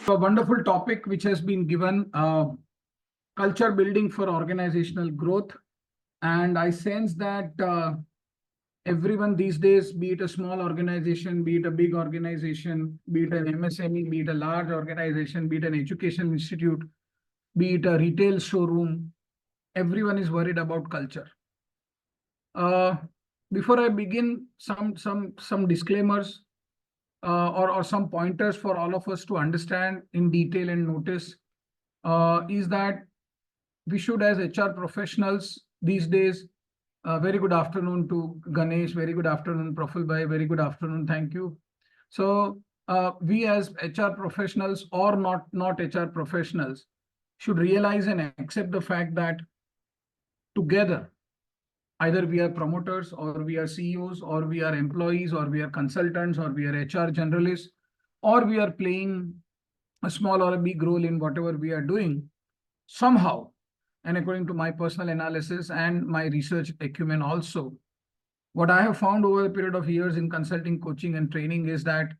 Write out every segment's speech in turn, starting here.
A wonderful topic which has been given, culture building for organizational growth. And I sense that everyone these days, be it a small organization, be it a big organization, be it an MSME, be it a large organization, be it an education institute, be it a retail showroom, everyone is worried about culture. Before I begin, some disclaimers or some pointers for all of us to understand in detail and notice is that we should, as HR professionals these days, very good afternoon to Ganesh, very good afternoon, Praful Bhai, very good afternoon, thank you. So we as HR professionals or not HR professionals should realize and accept the fact that together, either we are promoters or we are CEOs or we are employees or we are consultants or we are HR generalists or we are playing a small or a big role in whatever we are doing, somehow, and according to my personal analysis and my research acumen also, what I have found over a period of years in consulting, coaching, and training is that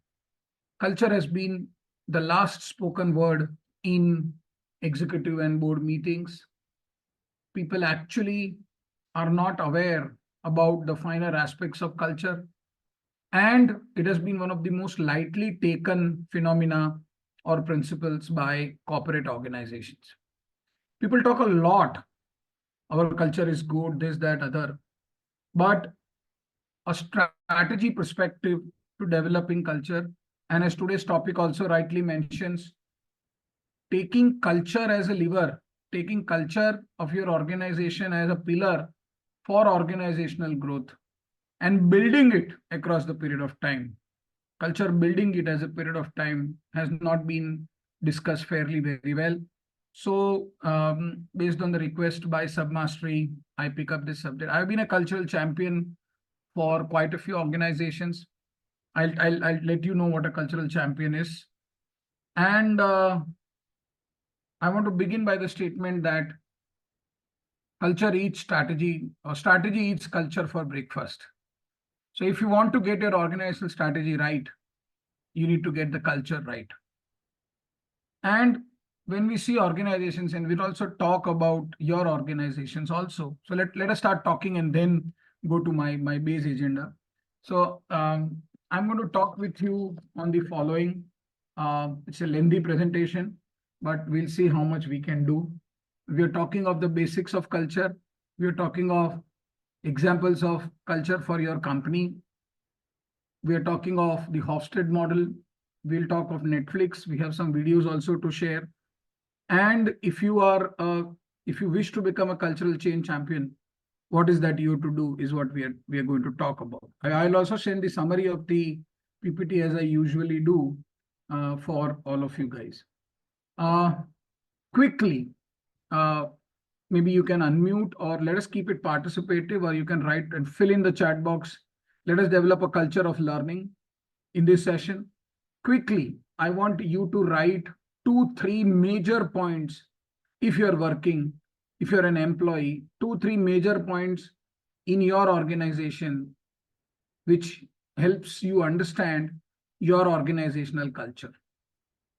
culture has been the last spoken word in executive and board meetings. People actually are not aware about the finer aspects of culture. And it has been one of the most lightly taken phenomena or principles by corporate organizations. People talk a lot. Our culture is good, this, that, other. But a strategy perspective to developing culture, and as today's topic also rightly mentions, taking culture as a lever, taking culture of your organization as a pillar for organizational growth and building it across the period of time. Culture building it as a period of time has not been discussed fairly very well. So based on the request by Submastery, I pick up this subject. I've been a cultural champion for quite a few organizations. I'll let you know what a cultural champion is. And I want to begin by the statement that culture eats strategy, or strategy eats culture for breakfast. So if you want to get your organizational strategy right, you need to get the culture right. And when we see organizations, and we'll also talk about your organizations also. So let us start talking and then go to my base agenda. So I'm going to talk with you on the following. It's a lengthy presentation, but we'll see how much we can do. We are talking of the basics of culture. We are talking of examples of culture for your company. We are talking of the Hofstede model. We'll talk of Netflix. We have some videos also to share. And if you wish to become a cultural change champion, what is that you have to do is what we are going to talk about. I'll also send the summary of the PPT as I usually do for all of you guys. Quickly, maybe you can unmute or let us keep it participative, or you can write and fill in the chat box. Let us develop a culture of learning in this session. Quickly, I want you to write 2-3 major points if you're working, if you're an employee, 2-3 major points in your organization, which helps you understand your organizational culture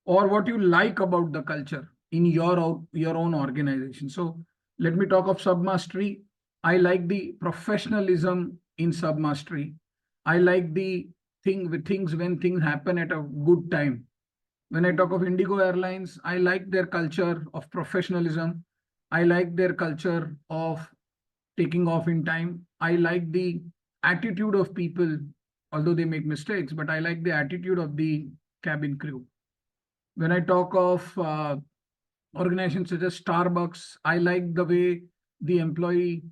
or what you like about the culture in your own organization. So let me talk of Submastery. I like the professionalism in Submastery. I like the things when things happen at a good time. When I talk of Indigo Airlines, I like their culture of professionalism. I like their culture of taking off in time. I like the attitude of people, although they make mistakes, but I like the attitude of the cabin crew. When I talk of organizations such as Starbucks, I like the way the employee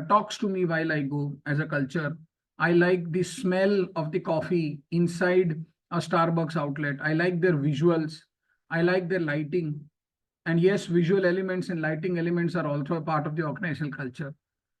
talks to me while I go as a culture. I like the smell of the coffee inside a Starbucks outlet. I like their visuals. I like their lighting. And yes, visual elements and lighting elements are also a part of the organizational culture.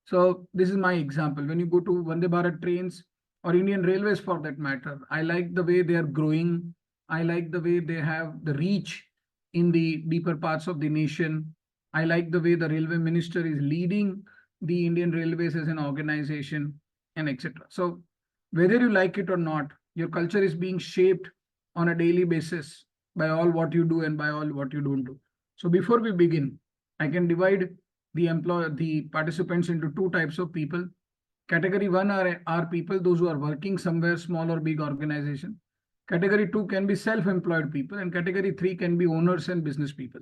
So this is my example. When you go to Vande Bharat trains or Indian Railways for that matter, I like the way they are growing. I like the way they have the reach in the deeper parts of the nation. I like the way the railway minister is leading the Indian Railways as an organization, and etc. So whether you like it or not, your culture is being shaped on a daily basis by all what you do and by all what you don't do. So before we begin, I can divide the participants into two types of people. Category one are people, those who are working somewhere, small or big organization. Category two can be self-employed people, and category three can be owners and business people.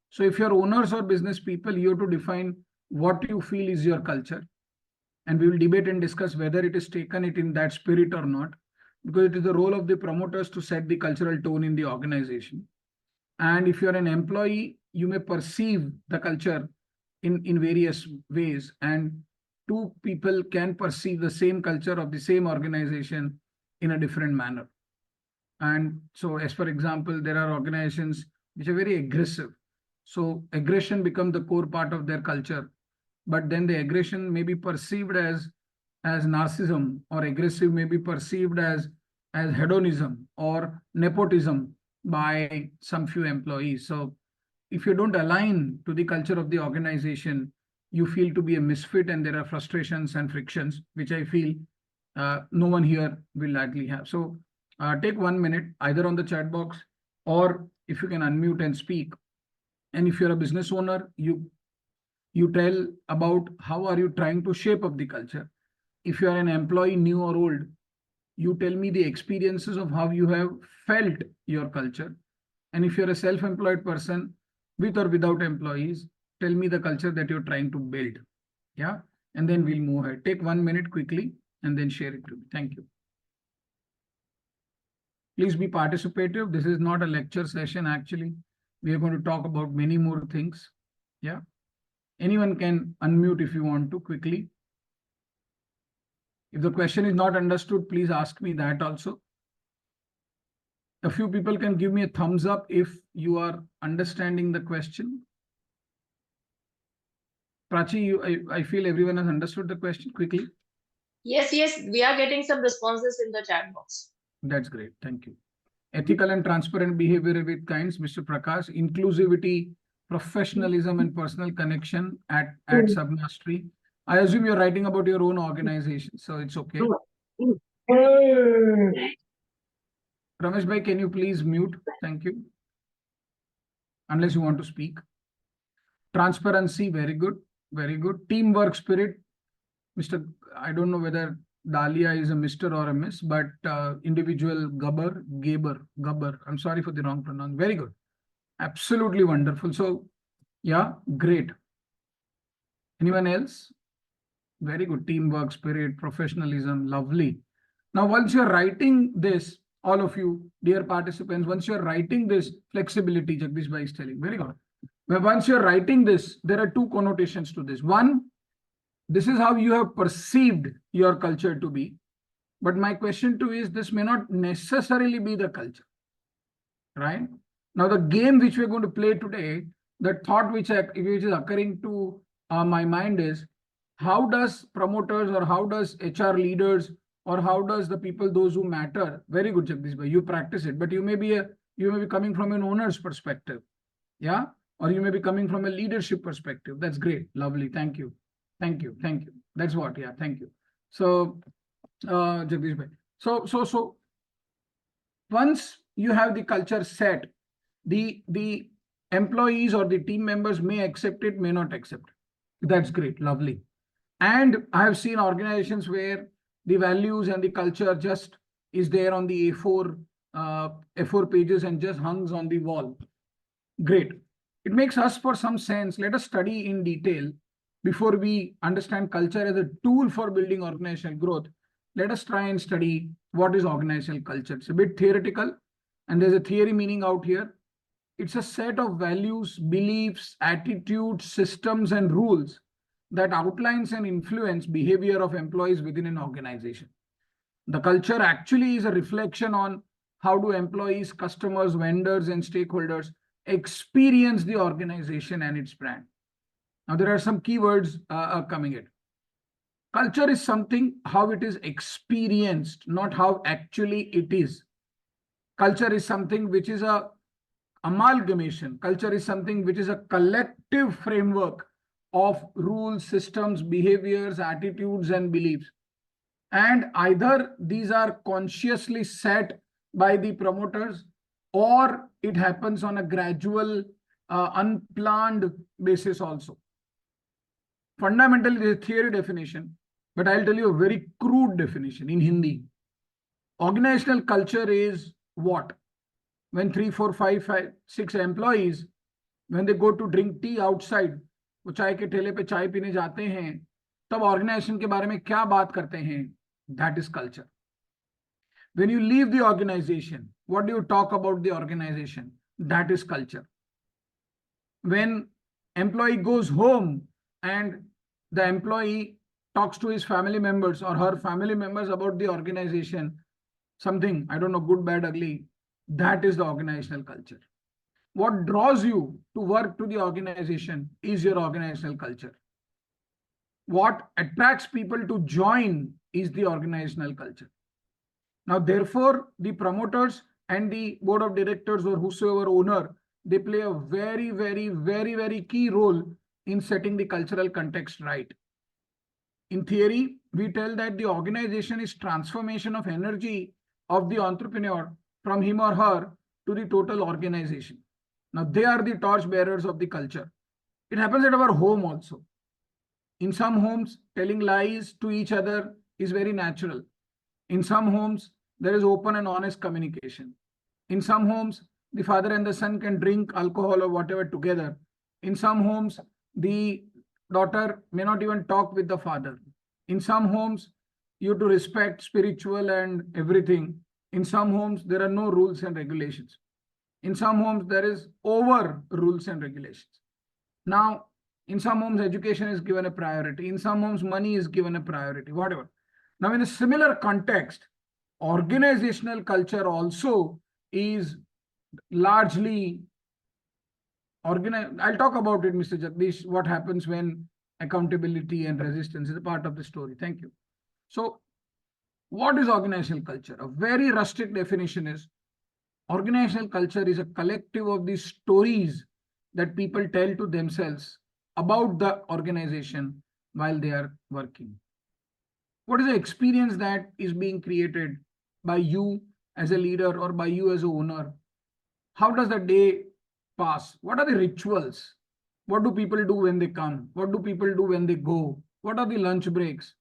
So if you're owners or business people, you have to define what you feel is your culture. And we will debate and discuss whether it is taken it in that spirit or not, because it is the role of the promoters to set the cultural tone in the organization. And if you're an employee, you may perceive the culture in various ways, and two people can perceive the same culture of the same organization in a different manner. And so, as for example, there are organizations which are very aggressive. So aggression becomes the core part of their culture. But then the aggression may be perceived as narcissism, or aggressive may be perceived as hedonism or nepotism by some few employees. So if you don't align to the culture of the organization, you feel to be a misfit, and there are frustrations and frictions, which I feel no one here will likely have. So take 1 minute, either on the chat box, or if you can unmute and speak. And if you're a business owner, you tell about how are you trying to shape up the culture. If you are an employee, new or old, you tell me the experiences of how you have felt your culture. And if you're a self-employed person, with or without employees, tell me the culture that you're trying to build. Yeah. And then we'll move ahead. Take 1 minute quickly and then share it to me. Thank you. Please be participative. This is not a lecture session, actually. We are going to talk about many more things. Yeah. Anyone can unmute if you want to quickly. If the question is not understood, please ask me that also. A few people can give me a thumbs up if you are understanding the question. Prachi, I feel everyone has understood the question quickly. Yes, we are getting some responses in the chat box. That's great. Thank you. Ethical and transparent behavior with kinds, Mr. Prakash. Inclusivity, professionalism, and personal connection at Submastery. I assume you're writing about your own organization, so it's okay. Ramesh bhai, can you please mute? Thank you. Unless you want to speak. Transparency, very good. Very good. Teamwork spirit. Mr. I don't know whether Dalia is a Mr. or a Miss, but individual Gabber. I'm sorry for the wrong pronunciation. Very good. Absolutely wonderful. So, yeah, great. Anyone else? Very good. Teamwork, spirit, professionalism, lovely. Now, once you're writing this, all of you, dear participants, once you're writing this, flexibility, Jagdish Bhai is telling, very good. But once you're writing this, there are two connotations to this. One, this is how you have perceived your culture to be. But my question to you is, this may not necessarily be the culture, right? Now, the game which we're going to play today, the thought which is occurring to my mind is, how does promoters or how does HR leaders or how does the people, those who matter, very good, Jagdish bhai, you practice it, but you may be coming from an owner's perspective, yeah, or you may be coming from a leadership perspective. That's great, lovely, thank you. That's what, yeah, thank you. So, Jagdish bhai, so once you have the culture set, the employees or the team members may accept it, may not accept it. That's great, lovely. And I have seen organizations where the values and the culture just is there on the A4 pages and just hangs on the wall. Great. It makes us for some sense. Let us study in detail before we understand culture as a tool for building organizational growth. Let us try and study what is organizational culture. It's a bit theoretical, and there's a theory meaning out here. It's a set of values, beliefs, attitudes, systems, and rules that outlines and influence behavior of employees within an organization. The culture actually is a reflection on how do employees, customers, vendors, and stakeholders experience the organization and its brand. Now, there are some keywords coming in. Culture is something how it is experienced, not how actually it is. Culture is something which is a amalgamation. Culture is something which is a collective framework of rules, systems, behaviors, attitudes, and beliefs. And either these are consciously set by the promoters or it happens on a gradual, unplanned basis also. Fundamentally, there's a theory definition, but I'll tell you a very crude definition in Hindi. Organizational culture is what? When 3, 4, 5, 6 employees, when they go to drink tea outside, वो चाय के ठेले पे चाय पीने जाते हैं, तब ऑर्गेनाइजेशन के बारे में क्या बात करते हैं? That is culture. When you leave the organization, what do you talk about the organization? That is culture. When employee goes home and the employee talks to his family members or her family members about the organization, something, I don't know, good, bad, ugly, that is the organizational culture. What draws you to work to the organization is your organizational culture. What attracts people to join is the organizational culture. Now, therefore, the promoters and the board of directors or whosoever owner, they play a very, very, very, very key role in setting the cultural context right. In theory, we tell that the organization is transformation of energy of the entrepreneur from him or her to the total organization. Now, they are the torch bearers of the culture. It happens at our home also. In some homes, telling lies to each other is very natural. In some homes, there is open and honest communication. In some homes, the father and the son can drink alcohol or whatever together. In some homes, the daughter may not even talk with the father. In some homes, you have to respect spiritual and everything. In some homes, there are no rules and regulations. In some homes, there is over rules and regulations. Now, in some homes, education is given a priority. In some homes, money is given a priority, whatever. Now, in a similar context, organizational culture also is largely organized. I'll talk about it, Mr. Jagdish, what happens when accountability and resistance is a part of the story. Thank you. So, what is organizational culture? A very rustic definition is organizational culture is a collective of these stories that people tell to themselves about the organization while they are working. What is the experience that is being created by you as a leader or by you as a owner? How does the day pass? What are the rituals? What do people do when they come? What do people do when they go? What are the lunch breaks?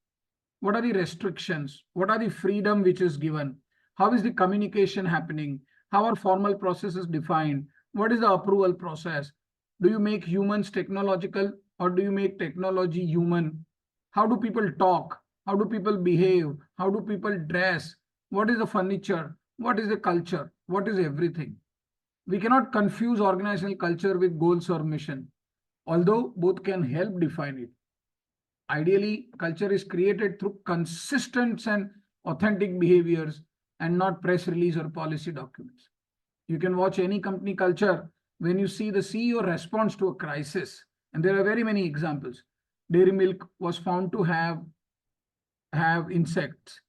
What are the restrictions? What are the freedom which is given? How is the communication happening? How are formal processes defined? What is the approval process? Do you make humans technological or do you make technology human? How do people talk? How do people behave? How do people dress? What is the furniture? What is the culture? What is everything? We cannot confuse organizational culture with goals or mission, although both can help define it. Ideally, culture is created through consistent and authentic behaviors and not press release or policy documents. You can watch any company culture when you see the CEO responds to a crisis. And there are very many examples. Dairy Milk was found to have insects.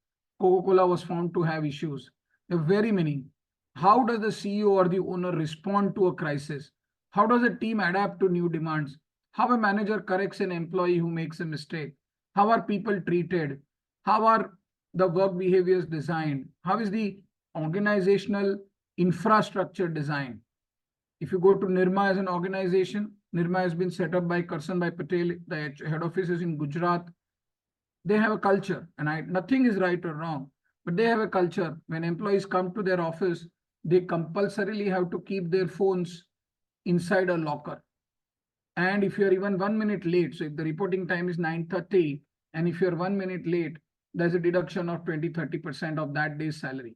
Coca-Cola was found to have issues. There are very many. How does the CEO or the owner respond to a crisis? How does a team adapt to new demands? How a manager corrects an employee who makes a mistake? How are people treated? How are the work behaviors designed? How is the organizational infrastructure designed? If you go to Nirma as an organization, Nirma has been set up by Karsanbhai Patel. The head office is in Gujarat. They have a culture, and nothing is right or wrong, but they have a culture. When employees come to their office, they compulsorily have to keep their phones inside a locker. And if you're even 1 minute late, so if the reporting time is 9:30, and if you're 1 minute late, there's a deduction of 20-30% of that day's salary.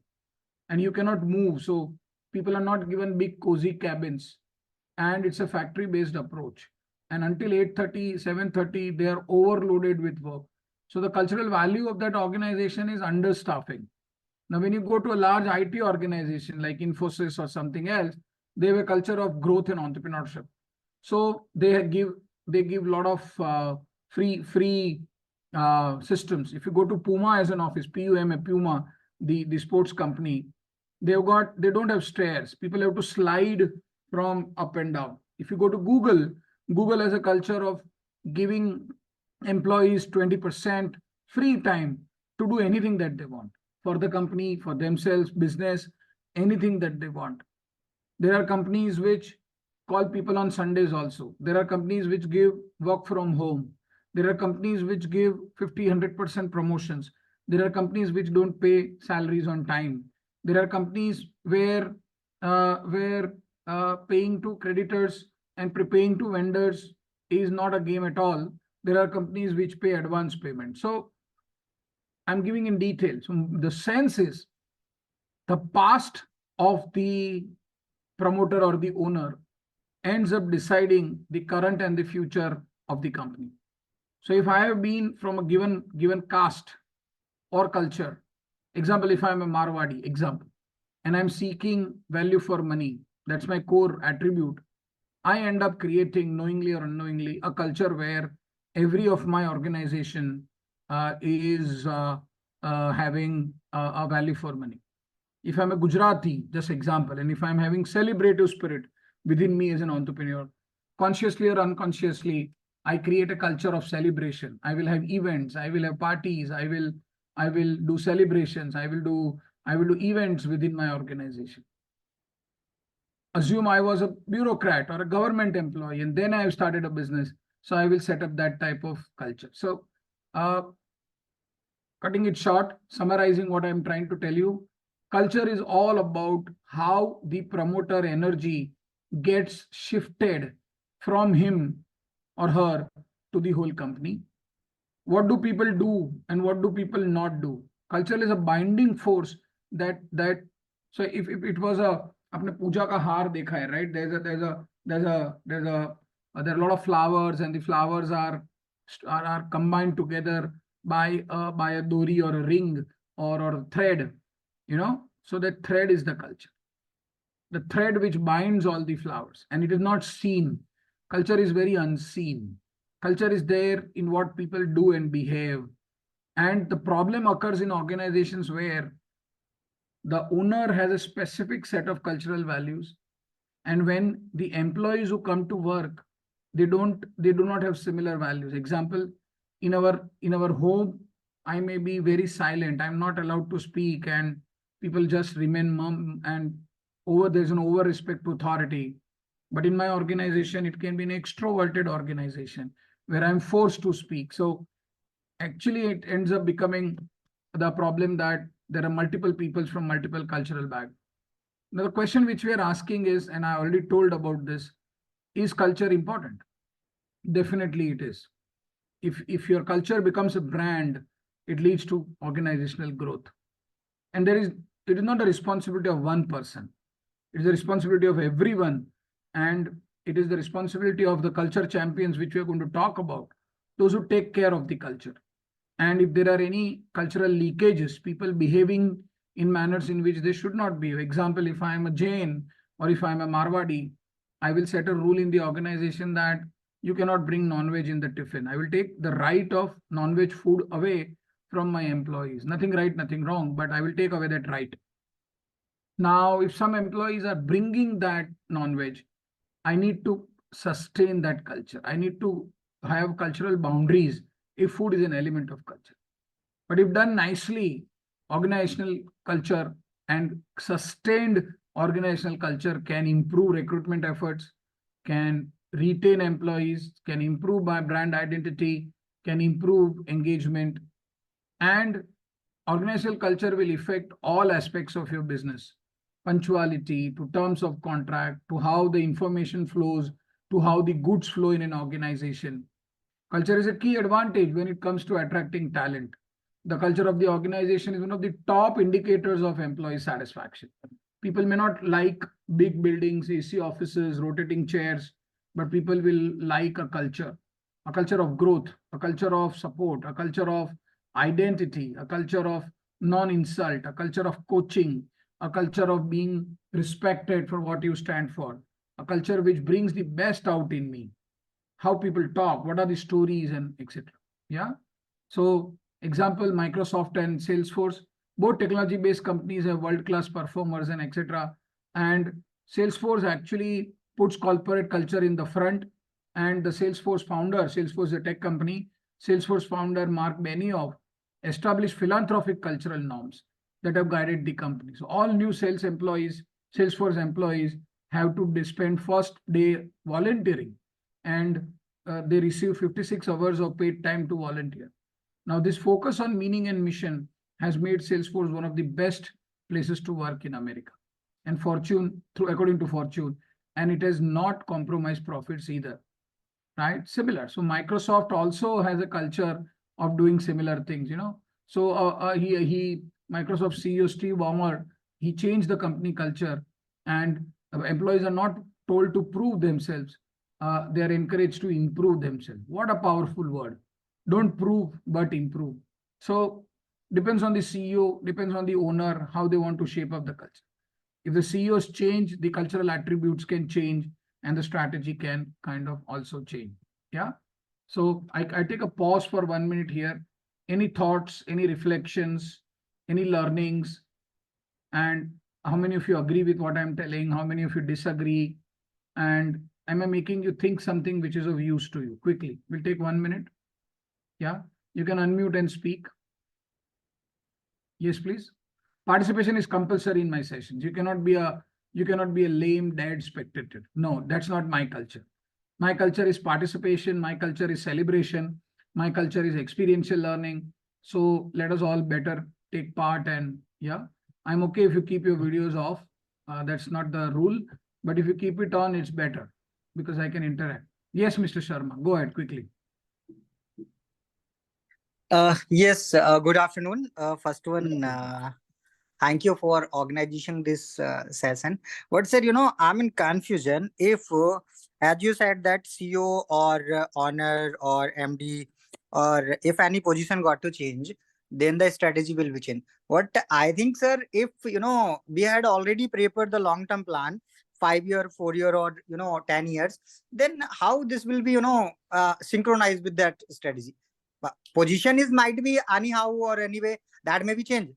And you cannot move. So people are not given big cozy cabins. And it's a factory-based approach. And until 8:30, 7:30, they are overloaded with work. So the cultural value of that organization is understaffing. Now, when you go to a large IT organization like Infosys or something else, they have a culture of growth and entrepreneurship. So they give a lot of free systems. If you go to Puma as an office, Puma, the sports company, they don't have stairs. People have to slide from up and down. If you go to Google has a culture of giving employees 20% free time to do anything that they want for the company, for themselves, business, anything that they want. There are companies which call people on Sundays also. There are companies which give work from home. There are companies which give 50, 100% promotions. There are companies which don't pay salaries on time. There are companies where paying to creditors and prepaying to vendors is not a game at all. There are companies which pay advance payment. So I'm giving in detail. So the sense is the past of the promoter or the owner ends up deciding the current and the future of the company. So if I have been from a given caste or culture, example, if I'm a Marwadi, example, and I'm seeking value for money, that's my core attribute, I end up creating, knowingly or unknowingly, a culture where every of my organization is having a value for money. If I'm a Gujarati, just example, and if I'm having celebrative spirit within me as an entrepreneur, consciously or unconsciously, I create a culture of celebration. I will have events, I will have parties, I will do celebrations, I will do events within my organization. Assume I was a bureaucrat or a government employee, and then I have started a business. So I will set up that type of culture. So cutting it short, summarizing what I'm trying to tell you, culture is all about how the promoter energy gets shifted from him or her to the whole company. What do people do and what do people not do? Culture is a binding force that so if it was a आपने पूजा का हार देखा है, right? There are a lot of flowers, and the flowers are combined together by a dori or a ring or a thread, you know. So that thread is the culture, the thread which binds all the flowers, and it is not seen. Culture is very unseen. Culture is there in what people do and behave. And the problem occurs in organizations where the owner has a specific set of cultural values, and when the employees who come to work, they do not have similar values. Example, in our home, I may be very silent, I'm not allowed to speak, and people just remain mum, and there's an over respect to authority. But in my organization, it can be an extroverted organization where I'm forced to speak. So actually it ends up becoming the problem that there are multiple peoples from multiple cultural backgrounds. Now the question which we are asking is, and I already told about this, is culture important? Definitely it is. If your culture becomes a brand, it leads to organizational growth. And it is not the responsibility of one person. It is the responsibility of everyone. And it is the responsibility of the culture champions, which we are going to talk about, those who take care of the culture. And if there are any cultural leakages, people behaving in manners in which they should not behave. Example, if I am a Jain or if I am a Marwadi, I will set a rule in the organization that you cannot bring non-veg in the tiffin. I will take the right of non-veg food away from my employees. Nothing right, nothing wrong, but I will take away that right. Now, if some employees are bringing that non-veg, I need to sustain that culture. I need to have cultural boundaries if food is an element of culture. But if done nicely, organizational culture and sustained organizational culture can improve recruitment efforts, can retain employees, can improve my brand identity, can improve engagement, and organizational culture will affect all aspects of your business. Punctuality, to terms of contract, to how the information flows, to how the goods flow in an organization. Culture is a key advantage when it comes to attracting talent. The culture of the organization is one of the top indicators of employee satisfaction. People may not like big buildings, AC offices, rotating chairs, but people will like a culture of growth, a culture of support, a culture of identity, a culture of non-insult, a culture of coaching, a culture of being respected for what you stand for, a culture which brings the best out in me, how people talk, what are the stories, and etc. Yeah. So example, Microsoft and Salesforce, both technology-based companies have world-class performers and etc. And Salesforce actually puts corporate culture in the front. And the Salesforce founder, Salesforce is a tech company, Salesforce founder Mark Benioff established philanthropic cultural norms that have guided the company. So all new Salesforce employees have to spend first day volunteering, and they receive 56 hours of paid time to volunteer. Now, this focus on meaning and mission has made Salesforce one of the best places to work in America. And according to Fortune, and it has not compromised profits either, right? Similar. So Microsoft also has a culture of doing similar things, So Microsoft CEO Steve Ballmer, he changed the company culture, and employees are not told to prove themselves. They are encouraged to improve themselves. What a powerful word. Don't prove, but improve. So depends on the CEO, depends on the owner, how they want to shape up the culture. If the CEOs change, the cultural attributes can change, and the strategy can kind of also change. Yeah. So I take a pause for 1 minute here. Any thoughts, any reflections, any learnings, and how many of you agree with what I'm telling? How many of you disagree? And am I making you think something which is of use to you? Quickly, we'll take 1 minute. Yeah, you can unmute and speak. Yes, please. Participation is compulsory in my sessions. You cannot be a lame dead spectator. No, that's not my culture. My culture is participation. My culture is celebration. My culture is experiential learning. So let us all better take part. And yeah, I'm okay if you keep your videos off. That's not the rule. But if you keep it on, it's better because I can interact. Yes, Mr. Sharma, go ahead quickly. Yes, good afternoon. First one, thank you for organizing this session. But sir, I'm in confusion. If, as you said, that CEO or owner or MD, or if any position got to change, then the strategy will be changed. What I think, sir, if we had already prepared the long-term plan, 5 year, 4 year, or 10 years, then how this will be synchronized with that strategy? But position is might be anyhow or anyway that may be changed.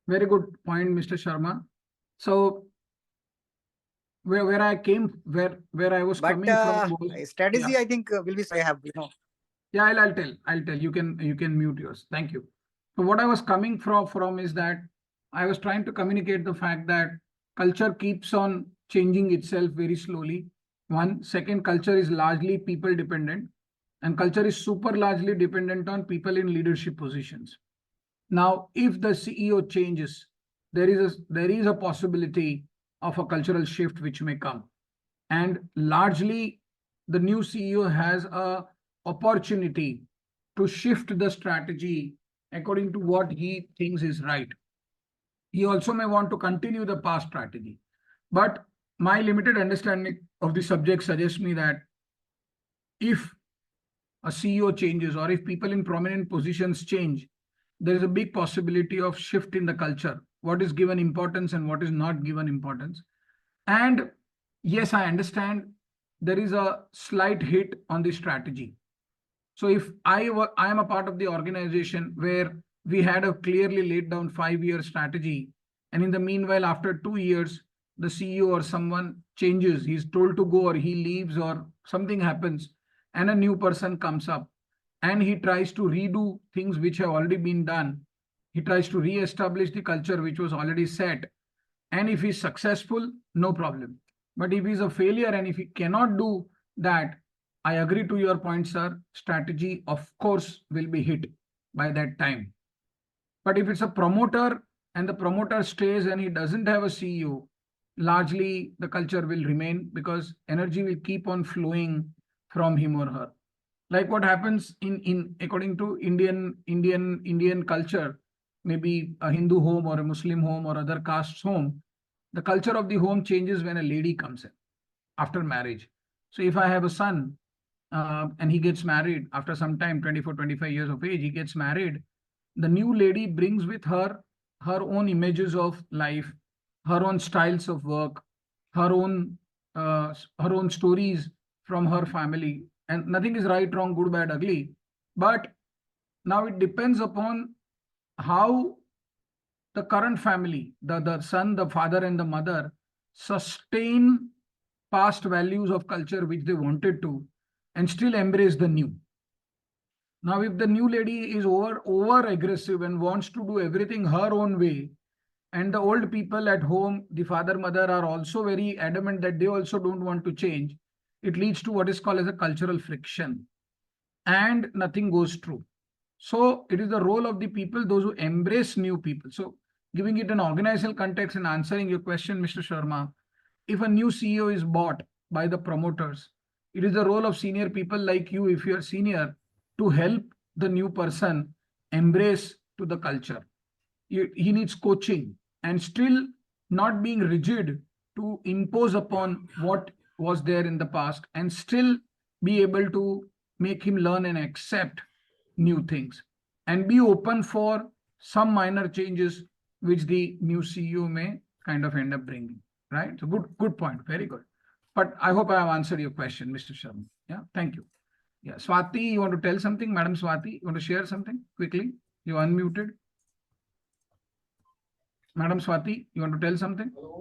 Very good point, Mr. Sharma. So where I came, where I was coming from was, strategy, yeah. I think will be I have Yeah, I'll tell. You can mute yours. Thank you. So what I was coming from is that I was trying to communicate the fact that culture keeps on changing itself very slowly. One, second, culture is largely people dependent, and culture is super largely dependent on people in leadership positions. Now, if the CEO changes, there is a possibility of a cultural shift which may come, and largely the new CEO has a opportunity to shift the strategy according to what he thinks is right. He also may want to continue the past strategy, but my limited understanding of the subject suggests me that if a CEO changes or if people in prominent positions change, there is a big possibility of shift in the culture, what is given importance and what is not given importance. And yes, I understand there is a slight hit on the strategy. So if I am a part of the organization where we had a clearly laid down 5-year strategy, and in the meanwhile, after 2 years, the CEO or someone changes, he's told to go or he leaves or something happens, and a new person comes up and he tries to redo things which have already been done. He tries to re-establish the culture which was already set. And if he's successful, no problem. But if he's a failure and if he cannot do that, I agree to your point, sir. Strategy, of course, will be hit by that time. But if it's a promoter and the promoter stays and he doesn't have a CEO, largely the culture will remain because energy will keep on flowing from him or her. Like what happens in according to Indian culture, maybe a Hindu home or a Muslim home or other caste's home, the culture of the home changes when a lady comes in after marriage. So if I have a son and he gets married after some time, 24, 25 years of age, he gets married, the new lady brings with her her own images of life, her own styles of work, her own stories from her family. And nothing is right, wrong, good, bad, ugly. But now it depends upon how the current family, the son, the father, and the mother sustain past values of culture which they wanted to and still embrace the new. Now, if the new lady is over aggressive and wants to do everything her own way, and the old people at home, the father, mother are also very adamant that they also don't want to change, it leads to what is called as a cultural friction, and nothing goes through. So it is the role of the people, those who embrace new people. So giving it an organizational context and answering your question, Mr. Sharma, if a new CEO is bought by the promoters, it is the role of senior people like you, if you are senior, to help the new person embrace to the culture. He needs coaching and still not being rigid to impose upon what was there in the past, and still be able to make him learn and accept new things, and be open for some minor changes which the new CEO may kind of end up bringing, right? So good point, very good. But I hope I have answered your question, Mr. Sharma. Yeah, thank you. Yeah, Swati, you want to tell something? Madam Swati, you want to share something quickly? You unmuted. Madam Swati, you want to tell something? Hello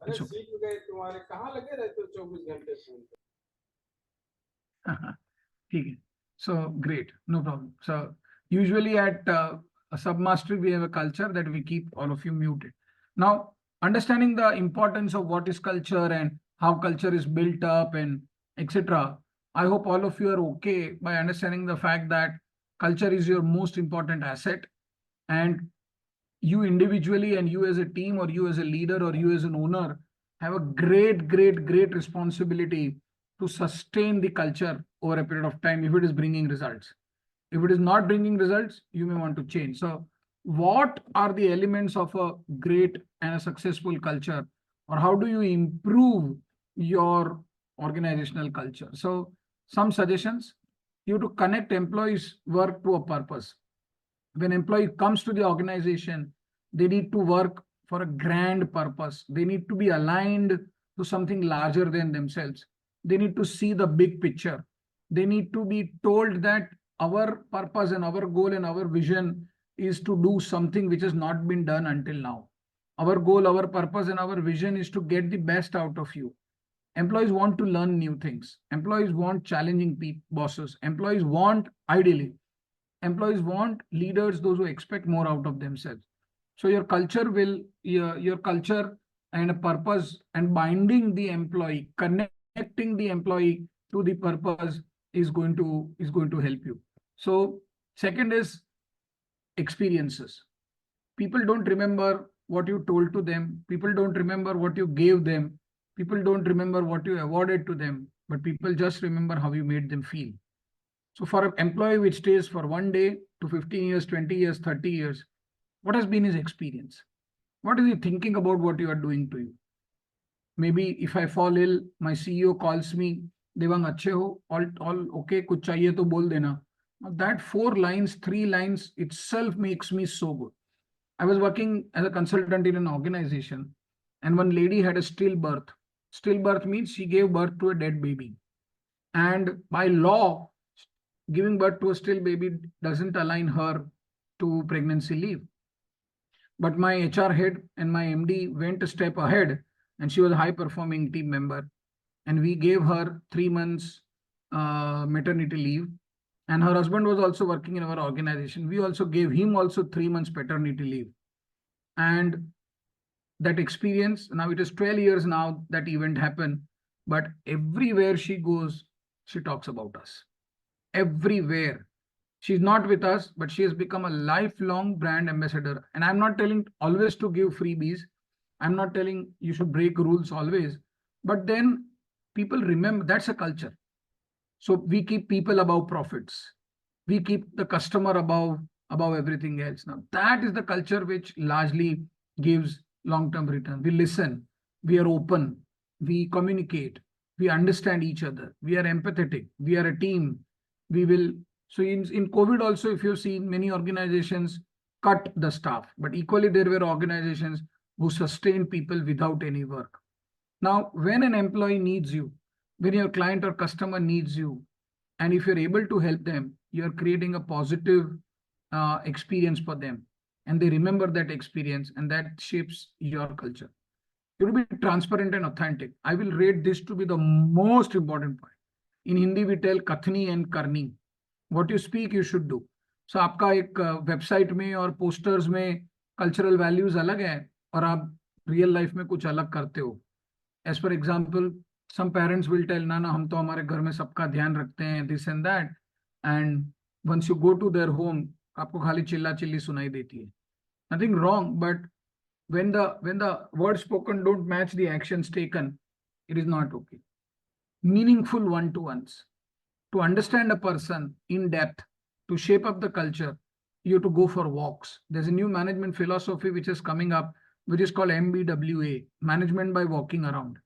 It's अरे okay. सीख गए तुम्हारे कहाँ लगे रहते हो 24 घंटे phone पे ठीक है. So great, no problem. So usually at a sub-mastery, we have a culture that we keep all of you muted. Now, understanding the importance of what is culture and how culture is built up and etc. I hope all of you are okay by understanding the fact that culture is your most important asset, and you individually and you as a team or you as a leader or you as an owner have a great responsibility to sustain the culture over a period of time if it is bringing results. If it is not bringing results, you may want to change. So what are the elements of a great and a successful culture, or how do you improve your organizational culture? So some suggestions: you have to connect employees' work to a purpose. When employee comes to the organization, they need to work for a grand purpose. They need to be aligned to something larger than themselves. They need to see the big picture. They need to be told that our purpose and our goal and our vision is to do something which has not been done until now. Our goal, our purpose, and our vision is to get the best out of you. Employees want to learn new things. Employees want challenging bosses. Employees want, ideally, employees want leaders, those who expect more out of themselves. So your culture will, your culture and a purpose and binding the employee, connecting the employee to the purpose is going to help you. So second is experiences. People don't remember what you told to them. People don't remember what you gave them. People don't remember what you awarded to them, but people just remember how you made them feel. So for an employee which stays for 1 day to 15 years, 20 years, 30 years, what has been his experience? What is he thinking about what you are doing to you? Maybe if I fall ill, my CEO calls me, Devang, achhe ho, all okay, kuch chahiye to bol dena. Now that 4 lines, 3 lines itself makes me so good. I was working as a consultant in an organization, and one lady had a stillbirth. Stillbirth means she gave birth to a dead baby. And by law, giving birth to a still baby doesn't align her to pregnancy leave. But my HR head and my MD went a step ahead, and she was a high performing team member. And we gave her 3 months maternity leave. And her husband was also working in our organization. We also gave him also 3 months paternity leave. And that experience, now it is 12 years now that event happened, but everywhere she goes, she talks about us. Everywhere. She's not with us, but she has become a lifelong brand ambassador. And I'm not telling always to give freebies. I'm not telling you should break rules always. But then people remember, that's a culture. So we keep people above profits. We keep the customer above everything else. Now that is the culture which largely gives long-term return. We listen, we are open, we communicate, we understand each other, we are empathetic, we are a team. We will. So in COVID also, if you've seen, many organizations cut the staff, but equally there were organizations who sustained people without any work. Now, when an employee needs you, when your client or customer needs you, and if you're able to help them, you're creating a positive experience for them. And they remember that experience, and that shapes your culture. You will be transparent and authentic. I will rate this to be the most important point. In Hindi, we tell kathni and karni. What you speak, you should do. So आपका एक website में और posters में cultural values अलग है और आप real life में कुछ अलग करते हो. As for example, some parents will tell ना हम तो हमारे घर में सबका ध्यान रखते हैं, this and that, and once you go to their home आपको खाली चिल्ला चिल्ली सुनाई देती है. Nothing wrong, but when the words spoken don't match the actions taken, it is not okay. Meaningful one-to-ones, to understand a person in depth, to shape up the culture, you have to go for walks. There's a new management philosophy which is coming up, which is called MBWA, management by walking around.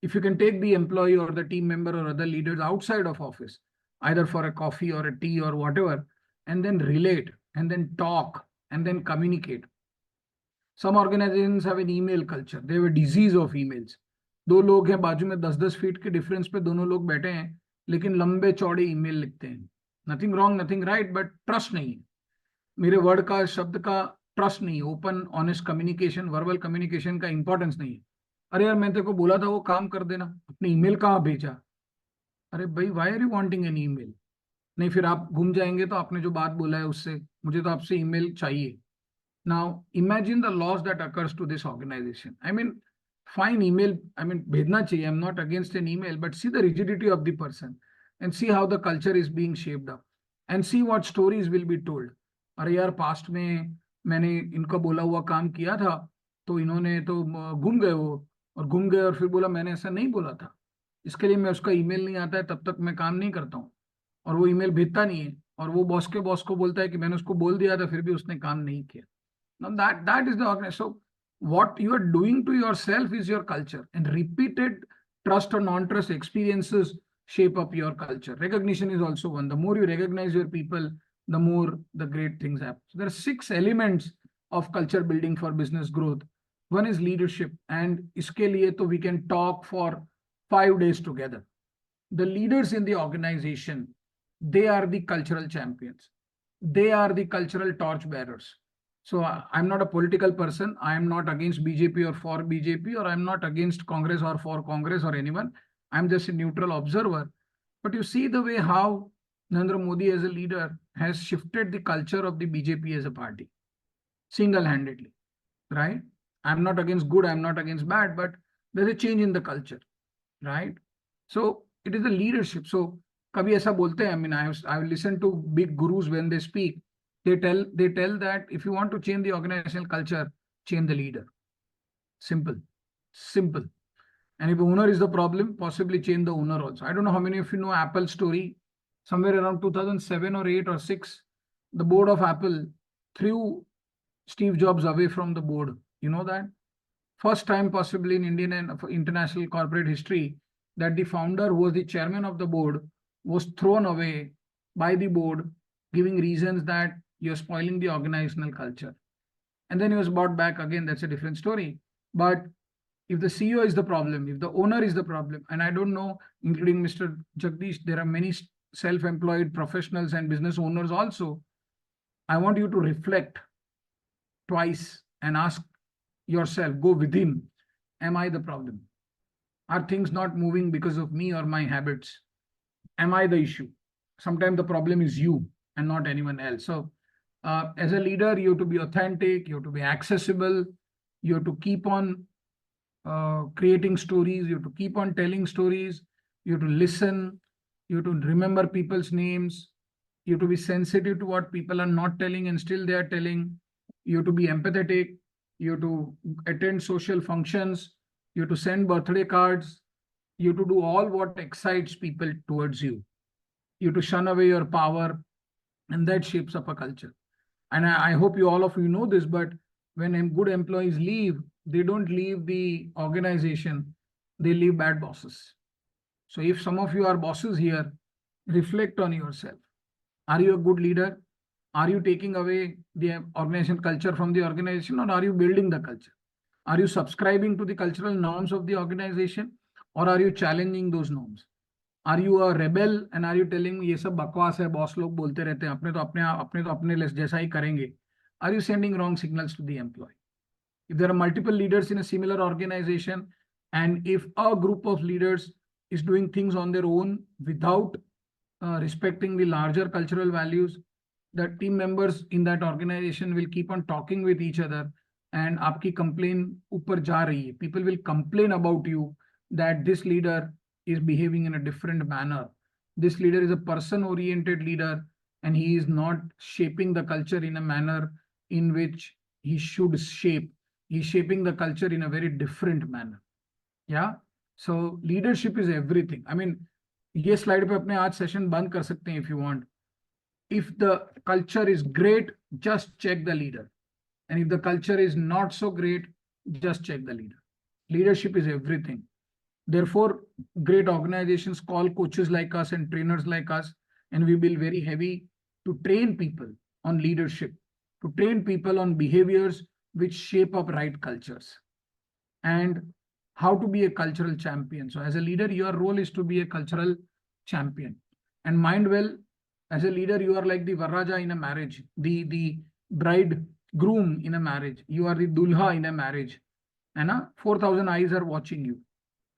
If you can take the employee or the team member or other leaders outside of office, either for a coffee or a tea or whatever, and then relate and then talk and then communicate. Some organizations have an email culture. They have a disease of emails. दो लोग हैं बाजू में 10-10 feet के difference पे दोनों लोग बैठे हैं लेकिन लंबे चौड़े ईमेल लिखते हैं. Nothing wrong, nothing right, but trust नहीं है. मेरे वर्ड का, शब्द का ट्रस्ट नहीं है. Open honest communication, verbal communication का इंपॉर्टेंस नहीं है. अरे यार मैं तेरे को बोला था वो काम कर देना, अपने ईमेल कहाँ भेजा? अरे भाई, why are you wanting an email? नहीं, फिर आप घूम जाएंगे तो आपने जो बात बोला है उससे, मुझे तो आपसे ईमेल चाहिए. Now imagine the loss that occurs to this organization. I mean, fine email, I mean, भेजना चाहिए. I'm not against an email, but see the rigidity of the person and see how the culture is being shaped up and see what stories will be told. अरे यार past में मैंने इनका बोला हुआ काम किया था तो इन्होंने तो घूम गए वो, और घूम गए और फिर बोला मैंने ऐसा नहीं बोला था, इसके लिए मैं उसका ईमेल नहीं आता है तब तक मैं काम नहीं करता हूँ, और वो ईमेल भेजता नहीं है और वो बॉस के बॉस को बोलता है कि मैंने उसको बोल दिया था फिर भी उसने काम नहीं किया. Now that is the organization. So what you are doing to yourself is your culture, and repeated trust or non-trust experiences shape up your culture. Recognition is also one. The more you recognize your people, the more the great things happen. So there are 6 elements of culture building for business growth. One is leadership, and iske liye to we can talk for 5 days together. The leaders in the organization, they are the cultural champions. They are the cultural torch bearers. So I'm not a political person. I am not against BJP or for BJP, or I'm not against Congress or for Congress or anyone. I'm just a neutral observer. But you see the way how Narendra Modi as a leader has shifted the culture of the BJP as a party single-handedly, right? I'm not against good, I'm not against bad, but there's a change in the culture, right? So it is the leadership. So kabhi aisa bolte hain, I mean, I've listened to big gurus when they speak. They tell that if you want to change the organizational culture, change the leader. Simple. And if the owner is the problem, possibly change the owner also. I don't know how many of you know Apple story. Somewhere around 2007 or 8 or 6, the board of Apple threw Steve Jobs away from the board. You know that? First time possibly in Indian and international corporate history that the founder, who was the chairman of the board, was thrown away by the board, giving reasons that you're spoiling the organizational culture. And then he was brought back again. That's a different story. But if the CEO is the problem, if the owner is the problem, and I don't know, including Mr. Jagdish, there are many self-employed professionals and business owners also. I want you to reflect twice and ask yourself, go within, am I the problem? Are things not moving because of me or my habits? Am I the issue? Sometimes the problem is you and not anyone else. So as a leader, you have to be authentic, you have to be accessible, you have to keep on creating stories, you have to keep on telling stories, you have to listen, you have to remember people's names, you have to be sensitive to what people are not telling and still they are telling, you have to be empathetic, you have to attend social functions, you have to send birthday cards, you have to do all what excites people towards you. You have to shun away your power, and that shapes up a culture. And I hope you all of you know this, but when good employees leave, they don't leave the organization, they leave bad bosses. So if some of you are bosses here, reflect on yourself. Are you a good leader? Are you taking away the organization culture from the organization, or are you building the culture? Are you subscribing to the cultural norms of the organization, or are you challenging those norms? Are you a rebel and are you telling ये सब बकवास है, boss लोग बोलते रहते हैं, अपने तो अपने जैसा ही करेंगे? Are you sending wrong signals to the employee? If there are multiple leaders in a similar organization, and if a group of leaders is doing things on their own without respecting the larger cultural values, the team members in that organization will keep on talking with each other, and आपकी complaint ऊपर जा रही है. People will complain about you that this leader is behaving in a different manner. This leader is a person-oriented leader, and he is not shaping the culture in a manner in which he should shape. He's shaping the culture in a very different manner. Yeah. So leadership is everything. I mean, ये slide पे अपने आज session बंद कर सकते हैं if you want. If the culture is great, just check the leader. And if the culture is not so great, just check the leader. Leadership is everything. Therefore, great organizations call coaches like us and trainers like us, and we will very heavy to train people on leadership, to train people on behaviors which shape up right cultures, and how to be a cultural champion. So as a leader, your role is to be a cultural champion. And mind well, as a leader, you are like the Varaja in a marriage, the bride groom in a marriage. You are the Dulha in a marriage. And 4,000 eyes are watching you,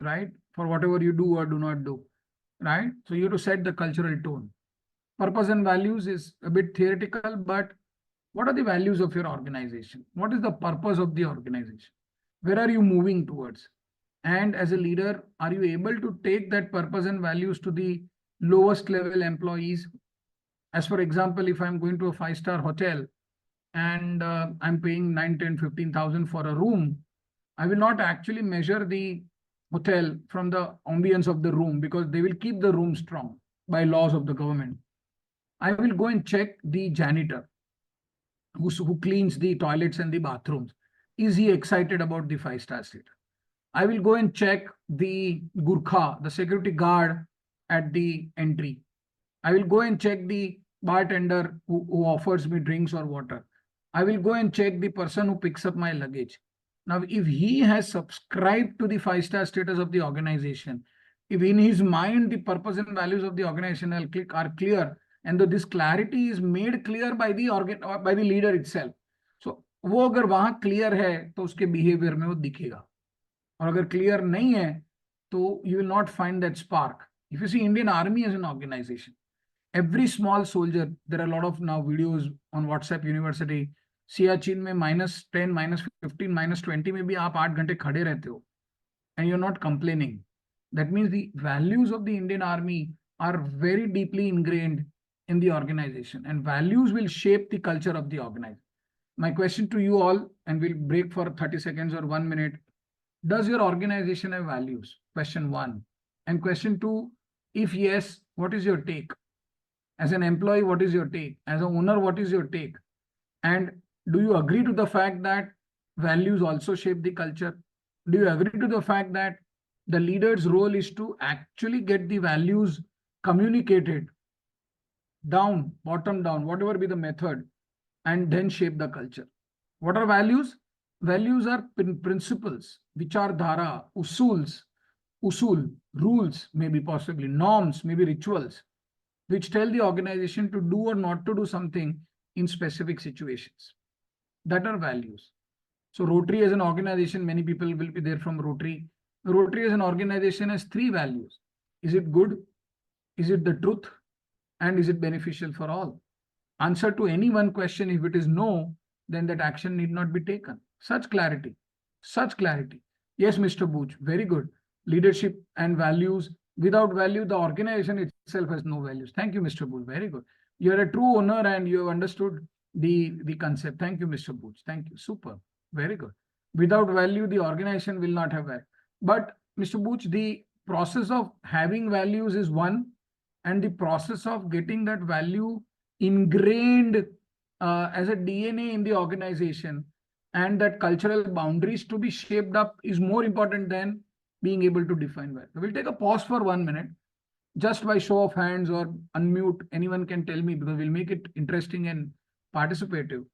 right? For whatever you do or do not do, right? So you have to set the cultural tone. Purpose and values is a bit theoretical, but what are the values of your organization? What is the purpose of the organization? Where are you moving towards? And as a leader, are you able to take that purpose and values to the lowest level employees? As for example, if I'm going to a 5-star hotel and I'm paying 9, 10, 15,000 for a room, I will not actually measure the hotel from the ambience of the room, because they will keep the room strong by laws of the government. I will go and check the janitor who cleans the toilets and the bathrooms. Is he excited about the 5-star status? I will go and check the Gurkha, the security guard at the entry. I will go and check the bartender who offers me drinks or water. I will go and check the person who picks up my luggage. Now, if he has subscribed to the 5-star status of the organization, if in his mind the purpose and values of the organization are clear, and this clarity is made clear by the leader itself, so वो अगर वहां clear है तो उसके behavior में वो दिखेगा. और अगर clear नहीं है तो you will not find that spark. If you see Indian Army as an organization, every small soldier, there are a lot of now videos on WhatsApp University. Siachen में -10, -15, -20 में भी आप 8 घंटे खड़े रहते हो, and you're not complaining. That means the values of the Indian Army are very deeply ingrained in the organization, and values will shape the culture of the organization. My question to you all, and we'll break for 30 seconds or 1 minute. Does your organization have values? Question 1. And question 2, if yes, what is your take? As an employee, what is your take? As an owner, what is your take? And do you agree to the fact that values also shape the culture? Do you agree to the fact that the leader's role is to actually get the values communicated down, bottom down, whatever be the method, and then shape the culture? What are values? Values are principles, vichardhara, usul, rules, maybe possibly, norms, maybe rituals, which tell the organization to do or not to do something in specific situations. That are values. So Rotary as an organization, many people will be there from Rotary. Rotary as an organization has 3 values. Is it good? Is it the truth? And is it beneficial for all? Answer to any one question, if it is no, then that action need not be taken. Such clarity. Yes, Mr. Booch, very good. Leadership and values. Without value, the organization itself has no values. Thank you, Mr. Booch, very good. You're a true owner and you have understood the concept. Thank you, Mr. Booch. Thank you. Super. Very good. Without value, the organization will not have value. But Mr. Booch, the process of having values is one, and the process of getting that value ingrained as a DNA in the organization and that cultural boundaries to be shaped up is more important than being able to define value. We'll take a pause for 1 minute. Just by show of hands or unmute, anyone can tell me, because we'll make it interesting and participative.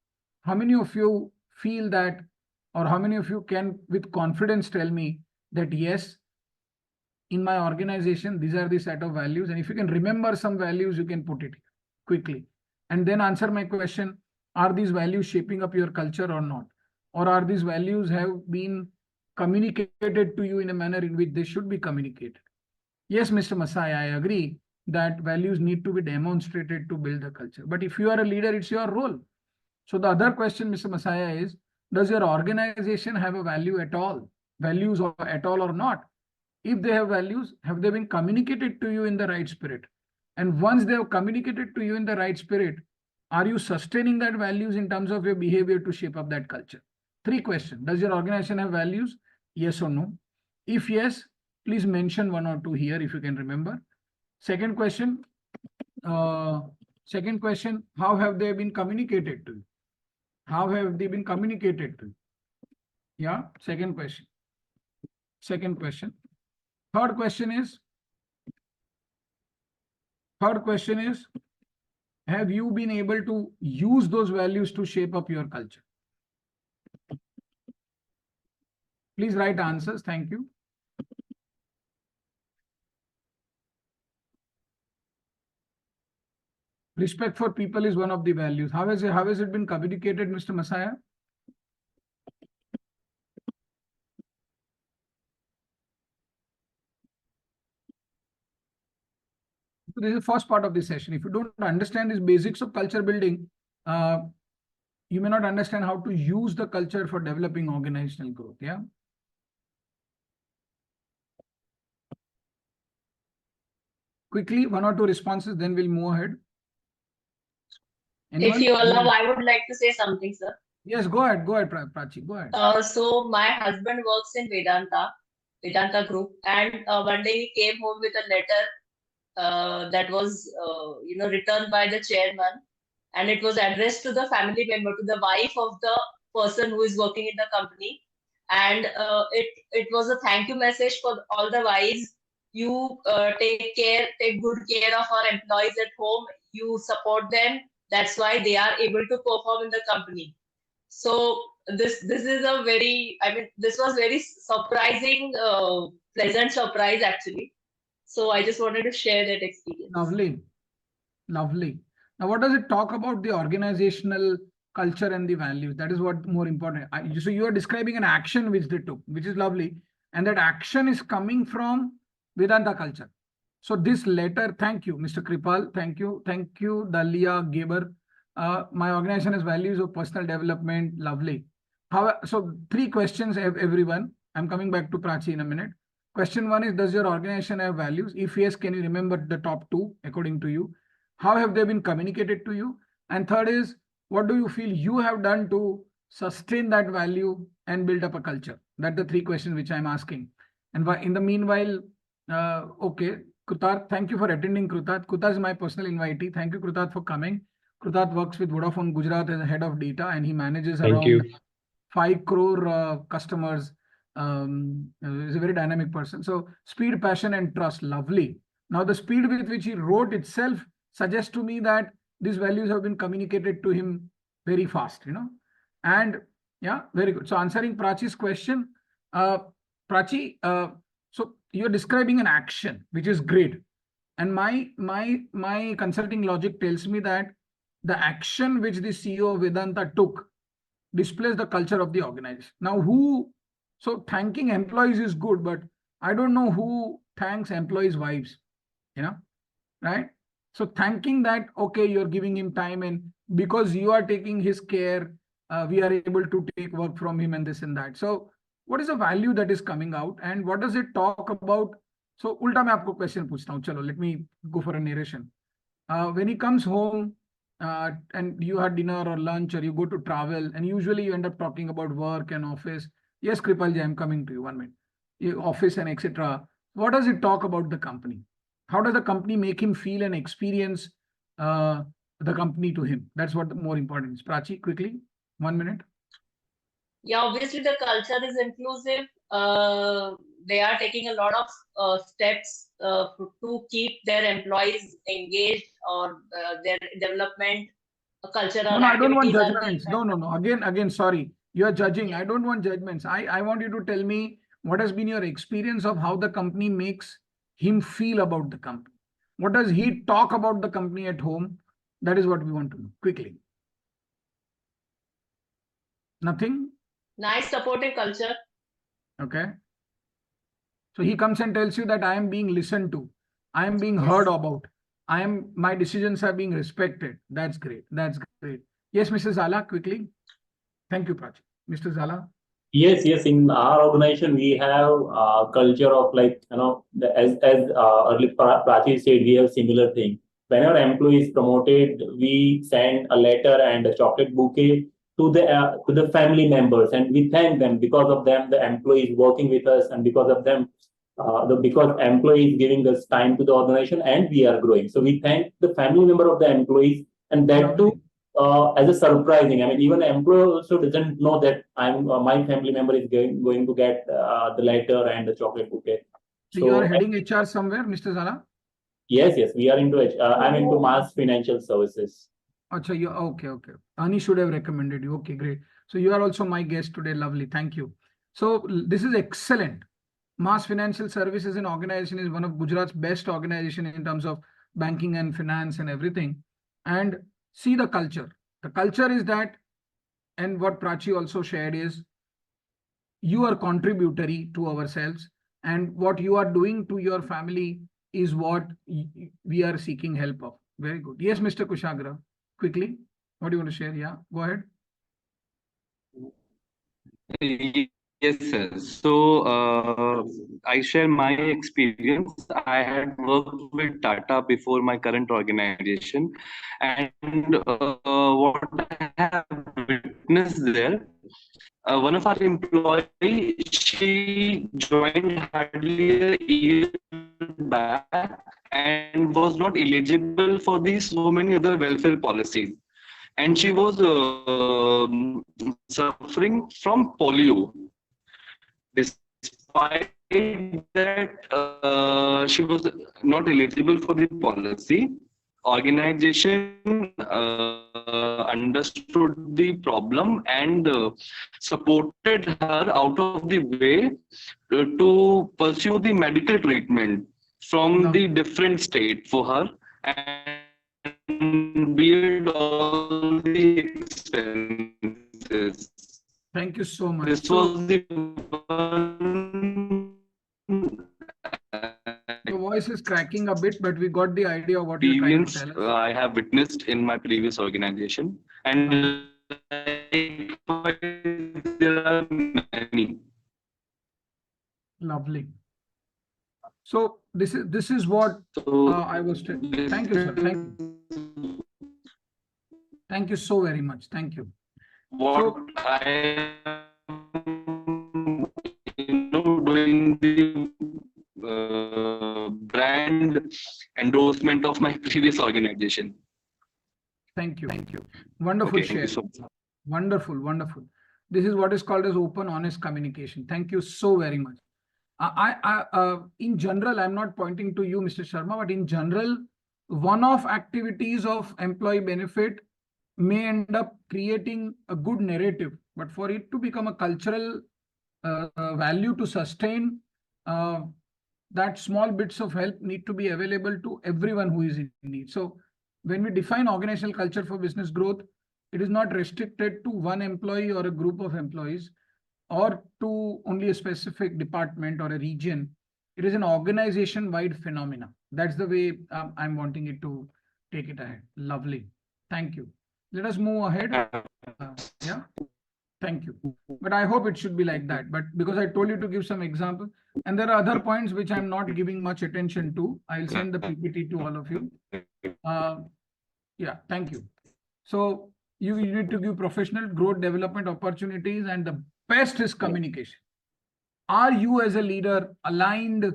How many of you feel that, or how many of you can with confidence tell me that yes, in my organization, these are the set of values, and if you can remember some values, you can put it quickly. And then answer my question, are these values shaping up your culture or not? Or are these values have been communicated to you in a manner in which they should be communicated? Yes, Mr. Masai, I agree that values need to be demonstrated to build the culture. But if you are a leader, it's your role. So the other question, Mr. Masaya, is, does your organization have a value at all? Values or at all or not? If they have values, have they been communicated to you in the right spirit? And once they have communicated to you in the right spirit, are you sustaining that values in terms of your behavior to shape up that culture? 3 questions. Does your organization have values? Yes or no? If yes, please mention 1 or 2 here if you can remember. Second question, how have they been communicated to you? How have they been communicated to you? Yeah, second question. Third question is, have you been able to use those values to shape up your culture? Please write answers. Thank you. Respect for people is one of the values. How has it been communicated, Mr. Masaya? So this is the first part of the session. If you don't understand these basics of culture building, you may not understand how to use the culture for developing organizational growth. Yeah. Quickly, 1 or 2 responses, then we'll move ahead. Anyone? If you allow, I would like to say something, sir. Yes, go ahead, Prachi, go ahead. So my husband works in Vedanta Group, and one day he came home with a letter that was, written by the chairman, and it was addressed to the family member, to the wife of the person who is working in the company, and it was a thank you message for all the wives. You take good care of our employees at home. You support them. That's why they are able to perform in the company. So this is a very, this was very surprising, pleasant surprise actually. So I just wanted to share that experience. Lovely. Now, what does it talk about the organizational culture and the values? That is what more important. So you are describing an action which they took, which is lovely. And that action is coming from Vedanta culture. So this letter, thank you, Mr. Kripal. Thank you, Dalia Geber. My organization has values of personal development. Lovely. So 3 questions, everyone. I'm coming back to Prachi in a minute. Question 1 is, does your organization have values? If yes, can you remember the top 2 according to you? How have they been communicated to you? And third is, what do you feel you have done to sustain that value and build up a culture? That's the 3 questions which I'm asking. And in the meanwhile, okay, Krutat, thank you for attending, Krutat. Krutat is my personal invitee. Thank you, Krutat, for coming. Krutat works with Vodafone Gujarat as a head of data, and he manages around 5 crore customers. He's a very dynamic person. So speed, passion, and trust, lovely. Now the speed with which he wrote itself suggests to me that these values have been communicated to him very fast, and yeah, very good. So answering Prachi's question, Prachi, so you're describing an action, which is great. And my consulting logic tells me that the action which the CEO of Vedanta took displays the culture of the organization. Now, so thanking employees is good, but I don't know who thanks employees' wives, right? So thanking that, okay, you're giving him time, and because you are taking his care, we are able to take work from him and this and that. So what is the value that is coming out, and what does it talk about? So ulta main aapko question puchta hu. Chalo, let me go for a narration. When he comes home, and you had dinner or lunch, or you go to travel, and usually you end up talking about work and office. Yes, Kripalji, I'm coming to you 1 minute. Your office and etc. What does it talk about the company? How does the company make him feel and experience the company to him? That's what the more important is. Prachi, quickly, 1 minute. Yeah, obviously the culture is inclusive. They are taking a lot of steps to keep their employees engaged, or their development cultural No, I don't want activities are being judgments. Again, sorry. You are judging. I don't want judgments. I want you to tell me what has been your experience of how the company makes him feel about the company. What does he talk about the company at home? That is what we want to know. Quickly. Nothing? nice supportive culture. Okay. So he comes and tells you that I am being listened to. I am being Yes. heard about. My decisions are being respected. That's great. That's great. Yes, Mrs. Zala, quickly. Thank you, Prachi. Mr. Zala. Yes, yes. In our organization, we have a culture of like, as early Prachi said, we have similar thing. Whenever employee is promoted, we send a letter and a chocolate bouquet to the family members, and we thank them. Because of them, the employee is working with us, and because of them, because employee is giving us time to the organization, and we are growing. So we thank the family member of the employees, and that too Lovely. as a surprising. I mean, even employee also doesn't know that my family member is going to get the letter and the chocolate bouquet. So you are So heading HR somewhere, Mr. Zala? yes, yes, we are into it. I'm into mass financial services. Acha, you okay, okay. Ani should have recommended you. Okay, great. So you are also my guest today. Lovely. Thank you. So this is excellent. Mass Financial Services and Organization is one of Gujarat's best organization in terms of banking and finance and everything. And see the culture. The culture is that, and what Prachi also shared is, you are contributory to ourselves, and what you are doing to your family is what we are seeking help of. Very good. Yes, Mr. Kushagra, quickly. What do you want to share? Yeah, go ahead. Yes, sir. So I share my experience. I had worked with Tata before my current organization, and what I have witnessed there, one of our employee, she joined hardly a year back and was not eligible for these so many other welfare policies, and she was suffering from polio. Despite that, she was not eligible for the policy. Organization understood the problem and supported her out of the way to pursue the medical treatment from the different state for her and bear all the expenses. Thank you so much. This So was the one your voice is cracking a bit, but we got the idea of what you're trying to experience tell us. I have witnessed in my previous organization, and likewise, there are many. Lovely. So this is what So I was. this Thank you, sir. Thank you. is Thank you so very much. Thank you. what So I am, doing the brand endorsement of my previous organization. thank you. Thank you. Wonderful Okay, thank share. you so much. Wonderful, wonderful. This is what is called as open, honest communication. Thank you so very much. In general, I'm not pointing to you, Mr. Sharma, but in general, one-off activities of employee benefit may end up creating a good narrative, but for it to become a cultural value to sustain, that small bits of help need to be available to everyone who is in need. So when we define organizational culture for business growth, it is not restricted to one employee or a group of employees or to only a specific department or a region. It is an organization-wide phenomena. That's the way I'm wanting it to take it ahead. Lovely. Thank you. Let us move ahead. Yeah. Thank you. But I hope it should be like that. But because I told you to give some example, and there are other points which I'm not giving much attention to, I'll send the PPT to all of you. Yeah, thank you. So you need to give professional growth development opportunities, and the best is communication. Are you as a leader aligned,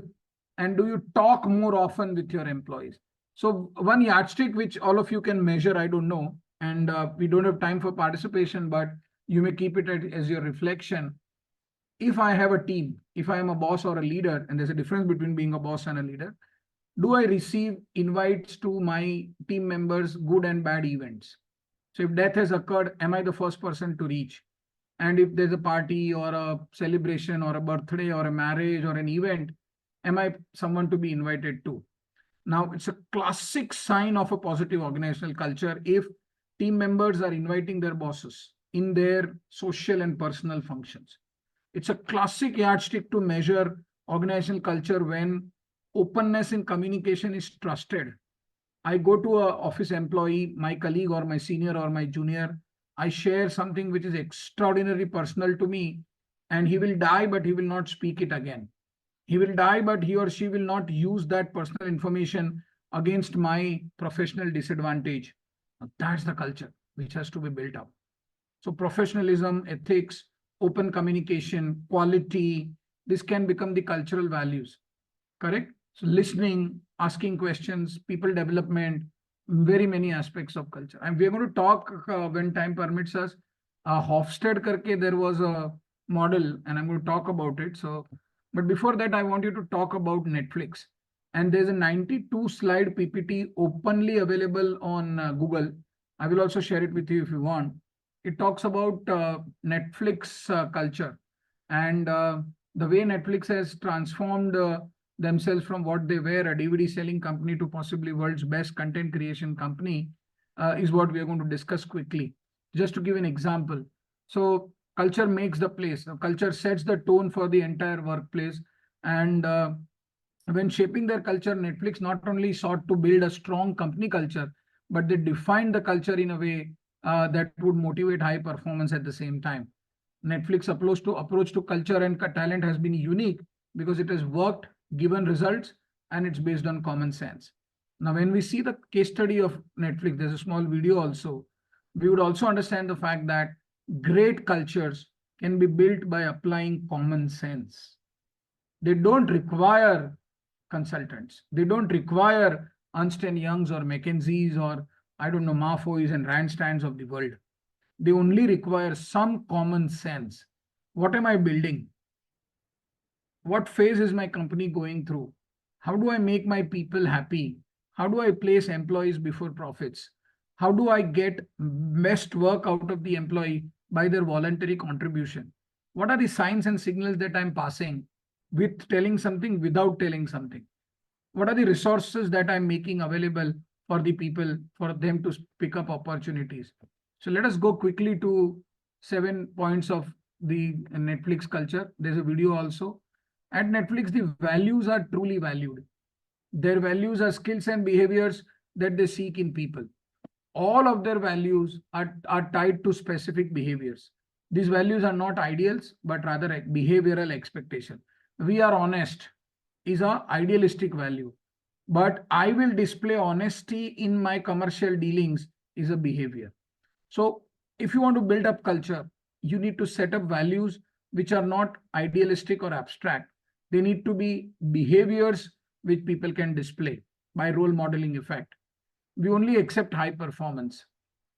and do you talk more often with your employees? So one yardstick which all of you can measure, I don't know, and we don't have time for participation, but you may keep it as your reflection. If I have a team, if I am a boss or a leader, and there's a difference between being a boss and a leader, do I receive invites to my team members' good and bad events? So if death has occurred, am I the first person to reach? And if there's a party or a celebration or a birthday or a marriage or an event, am I someone to be invited to? Now, it's a classic sign of a positive organizational culture if team members are inviting their bosses in their social and personal functions. It's a classic yardstick to measure organizational culture when openness in communication is trusted. I go to a office employee, my colleague or my senior or my junior, I share something which is extraordinarily personal to me, and he will die, but he will not speak it again. He will die, but he or she will not use that personal information against my professional disadvantage. That's the culture which has to be built up. So professionalism, ethics, open communication, quality, this can become the cultural values. Correct? So listening, asking questions, people development, very many aspects of culture. And we're going to talk when time permits us. Hofstede karke, there was a model, and I'm going to talk about it. So, but before that, I want you to talk about Netflix. And there's a 92 slide PPT openly available on Google. I will also share it with you if you want. It talks about Netflix culture and the way Netflix has transformed themselves from what they were, a DVD selling company, to possibly world's best content creation company, is what we are going to discuss quickly. Just to give an example. So culture makes the place. Culture sets the tone for the entire workplace. And when shaping their culture, Netflix not only sought to build a strong company culture, but they defined the culture in a way that would motivate high performance at the same time. Netflix approach to culture and talent has been unique because it has worked, given results, and it's based on common sense. Now, when we see the case study of Netflix, there's a small video also, we would also understand the fact that great cultures can be built by applying common sense. They don't require consultants. They don't require Ernst & Youngs or McKinsey's or, I don't know, Mafoys and Randstands of the world. They only require some common sense. What am I building? What phase is my company going through? How do I make my people happy? How do I place employees before profits? How do I get best work out of the employee by their voluntary contribution? What are the signs and signals that I'm passing with telling something, without telling something? What are the resources that I'm making available for the people, for them to pick up opportunities? So let us go quickly to 7 points of the Netflix culture. There's a video also. At Netflix, the values are truly valued. Their values are skills and behaviors that they seek in people. All of their values are tied to specific behaviors. These values are not ideals, but rather behavioral expectation. We are honest is an idealistic value, but I will display honesty in my commercial dealings is a behavior. So if you want to build up culture, you need to set up values which are not idealistic or abstract. They need to be behaviors which people can display by role modeling effect. We only accept high performance.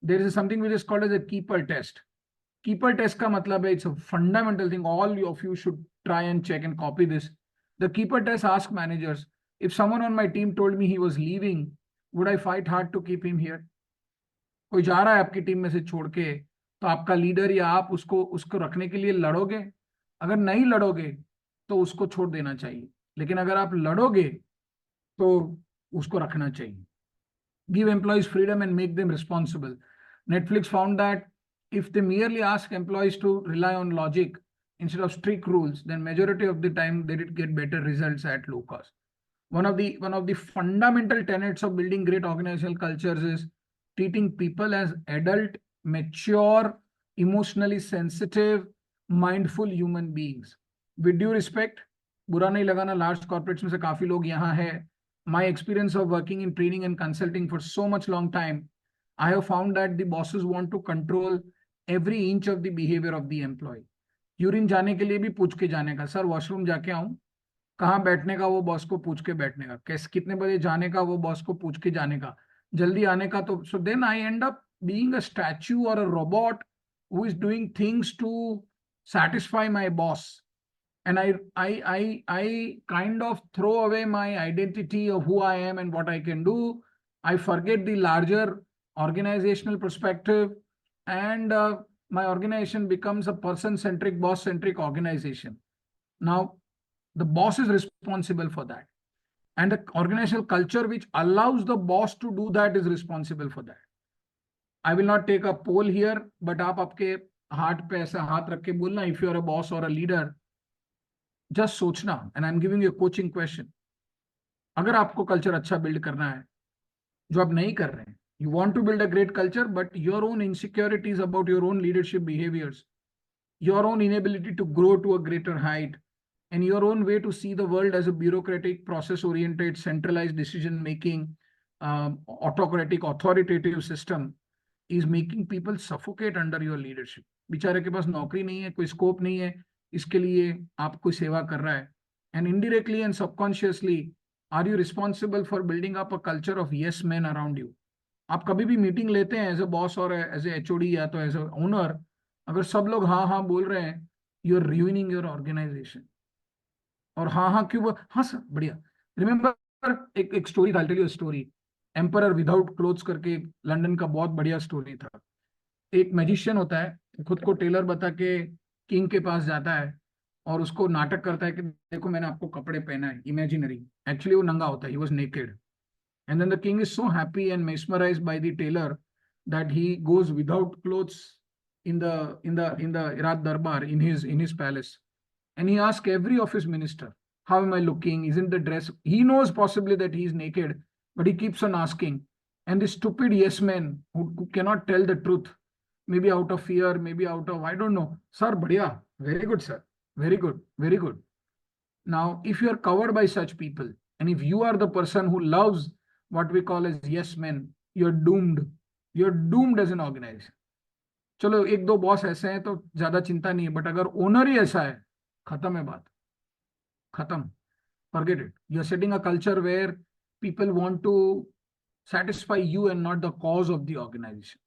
There is something which is called as a keeper test. Keeper test ka matlab hai, it's a fundamental thing. All of you should try and check and copy this. The keeper test asks managers, if someone on my team told me he was leaving, would I fight hard to keep him here? कोई जा रहा है आपकी team में से छोड़ के, तो आपका लीडर या आप उसको रखने के लिए लड़ोगे? अगर नहीं लड़ोगे तो उसको छोड़ देना चाहिए, लेकिन अगर आप लड़ोगे तो उसको रखना चाहिए. Give employees freedom and make them responsible. Netflix found that if they merely ask employees to rely on logic instead of strict rules, then majority of the time they did get better results at low cost. One of the fundamental tenets of building great organizational cultures is treating people as adult, mature, emotionally sensitive, mindful human beings. With due respect, बुरा नहीं लगाना, large corporates में से काफी लोग यहाँ है. My experience of working in training and consulting for so much long time, I have found that the bosses want to control every inch of the behavior of the employee. Urine जाने के लिए भी पूछ के जाने का, sir washroom जाके आऊं, कहाँ बैठने का वो बॉस को पूछ के बैठने का, कैसे कितने बजे जाने का वो बॉस को पूछ के जाने का, जल्दी आने का तो. So then I end up being a statue or a robot who is doing things to satisfy my boss. And I kind of throw away my identity of who I am and what I can do. I forget the larger organizational perspective, and my organization becomes a person-centric, boss-centric organization. Now, the boss is responsible for that. And the organizational culture which allows the boss to do that is responsible for that. I will not take a poll here, but आप आपके हाथ पे ऐसा हाथ रख के बोलना, if you are a boss or a leader, just सोचना, and I'm giving you a coaching question. अगर आपको कल्चर अच्छा बिल्ड करना है, जो आप नहीं कर रहे हैं, you want to build a great culture, but your own insecurities about your own leadership behaviors, your own inability to grow to a greater height, and your own way to see the world as a bureaucratic, process-oriented, centralized decision-making, autocratic, authoritative system is making people suffocate under your leadership. बेचारे के पास नौकरी नहीं है, कोई scope नहीं है, इसके लिए आप कोई सेवा कर रहा है. And indirectly and subconsciously, are you responsible for building up a culture of yes men around you? आप कभी भी मीटिंग लेते हैं एज ए बॉस और एज ए एचओडी या तो एज ए ओनर, अगर सब लोग हाँ हाँ बोल रहे हैं, you are ruining your organisation. और हाँ हाँ क्यों हाँ सर बढ़िया. रिमेंबर एक स्टोरी था, tell you story. Emperor without clothes करके लंदन का बहुत बढ़िया स्टोरी था. एक मैजिशियन होता है, खुद को टेलर बता के किंग के पास जाता है और उसको नाटक करता है कि देखो मैंने आपको कपड़े पहना है, इमेजिनरी. एक्चुअली वो नंगा होता है, he was naked. And then the king is so happy and mesmerized by the tailor that he goes without clothes in the Raj Darbar in his palace, and he asks every of his minister, "How am I looking? Isn't the dress?" He knows possibly that he is naked, but he keeps on asking. And the stupid yes men who cannot tell the truth, maybe out of fear, maybe out of I don't know. Sir, badhiya, very good, sir, very good, very good. Now, if you are covered by such people, and if you are the person who loves what we call as yes men, you're doomed. You're doomed as an organization. चलो एक दो boss ऐसे हैं तो ज्यादा चिंता नहीं है, बट अगर ओनर ही ऐसा है, खत्म है बात, खत्म. Forget it. You're setting a culture where people want to satisfy you and not the cause of the organization.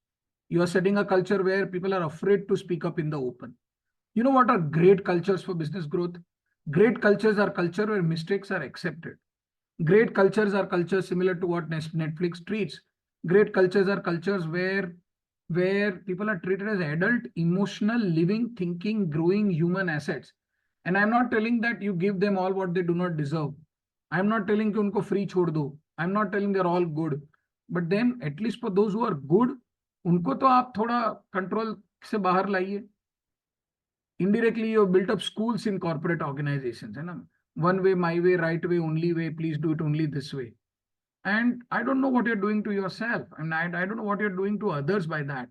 You are setting a culture where people are afraid to speak up in the open. You know what are great cultures for business growth? Great cultures are culture where mistakes are accepted. Great cultures are cultures similar to what Netflix treats. Great cultures are cultures where people are treated as adult, emotional, living, thinking, growing human assets. And I'm not telling that you give them all what they do not deserve. I'm not telling कि उनको free छोड़ दो. I'm not telling they're all good. But then at least for those who are good, उनको तो आप थोड़ा control से बाहर लाइए. Indirectly, you have built up schools in corporate organizations. है ना? One way, my way, right way, only way, please do it only this way. And I don't know what you're doing to yourself. I mean, I don't know what you're doing to others by that.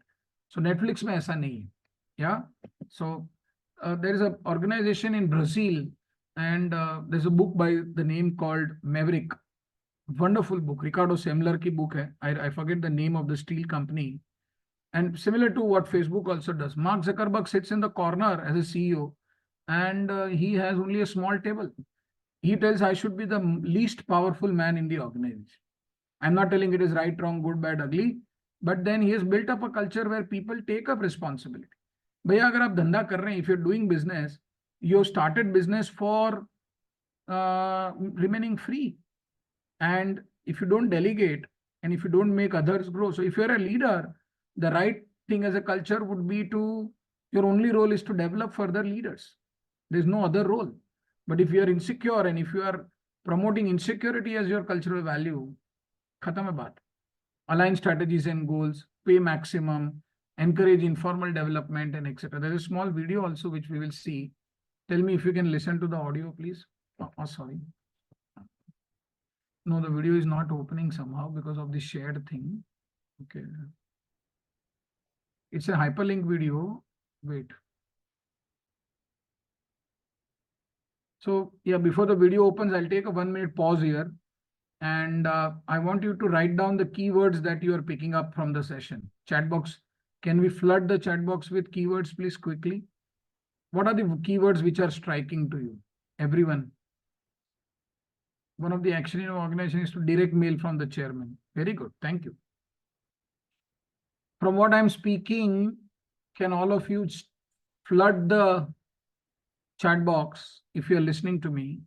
So Netflix में ऐसा नहीं है. Yeah. So there is an organization in Brazil, and there's a book by the name called Maverick. Wonderful book. Ricardo Semler की book है. I forget the name of the steel company. And similar to what Facebook also does. Mark Zuckerberg sits in the corner as a CEO, and he has only a small table. He tells I should be the least powerful man in the organization. I'm not telling it is right, wrong, good, bad, ugly, but then he has built up a culture where people take up responsibility. भैया अगर आप धंधा कर रहे हैं, if you're doing business, you started business for remaining free. And if you don't delegate and if you don't make others grow, so if you're a leader, the right thing as a culture would be to, your only role is to develop further leaders. There's no other role. But if you are insecure and if you are promoting insecurity as your cultural value, khatam hai baat. Align strategies and goals, pay maximum, encourage informal development, and etc. There is a small video also which we will see. Tell me if you can listen to the audio, please. Oh, sorry. No, the video is not opening somehow because of the shared thing. Okay. It's a hyperlink video. Wait. So yeah, before the video opens, I'll take a 1 minute pause here. And I want you to write down the keywords that you are picking up from the session. Chat box. Can we flood the chat box with keywords, please, quickly? What are the keywords which are striking to you? Everyone. One of the action in our organization is to direct mail from the chairman. Very good. Thank you. From what I'm speaking, can all of you flood the chat box if you're listening to me?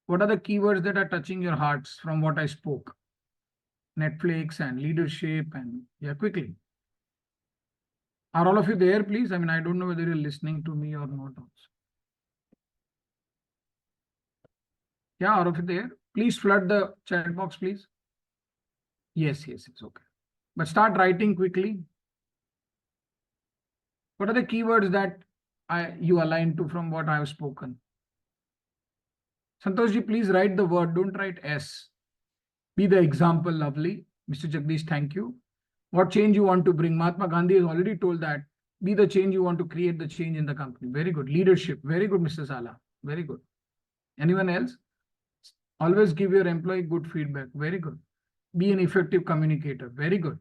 What are the keywords that are touching your hearts from what I spoke? Netflix and leadership and yeah, quickly. Are all of you there, please? I mean, I don't know whether you're listening to me or not also. Yeah, are all of you there? Please flood the chat box, please. Yes, it's okay. But start writing quickly. What are the keywords that you align to from what I have spoken? Santosh ji, please write the word, don't write S. Be the example. Lovely. Mr. Jagdish, thank you. What change you want to bring? Mahatma Gandhi has already told that. Be the change you want to create, the change in the company. Very good. Leadership. Very good, Mr. Sala. Very good. Anyone else? Always give your employee good feedback. Very good. Be an effective communicator. Very good.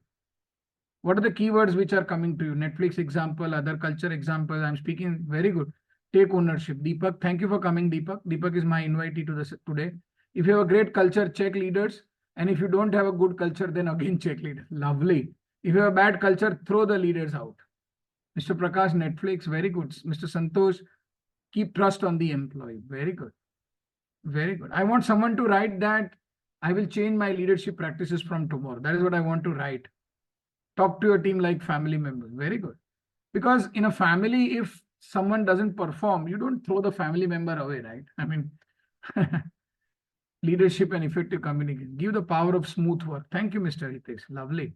What are the keywords which are coming to you? Netflix example, other culture example. I'm speaking. Very good. Take ownership. Deepak, thank you for coming, Deepak. Deepak is my invitee to this today. If you have a great culture, check leaders. And if you don't have a good culture, then again check leaders. Lovely. If you have a bad culture, throw the leaders out. Mr. Prakash, Netflix, very good. Mr. Santosh, keep trust on the employee. Very good. Very good. I want someone to write that I will change my leadership practices from tomorrow. That is what I want to write. Talk to your team like family members. Very good. Because in a family, if someone doesn't perform, you don't throw the family member away, right? I mean, leadership and effective communication. Give the power of smooth work. Thank you, Mr. Hitesh. Lovely.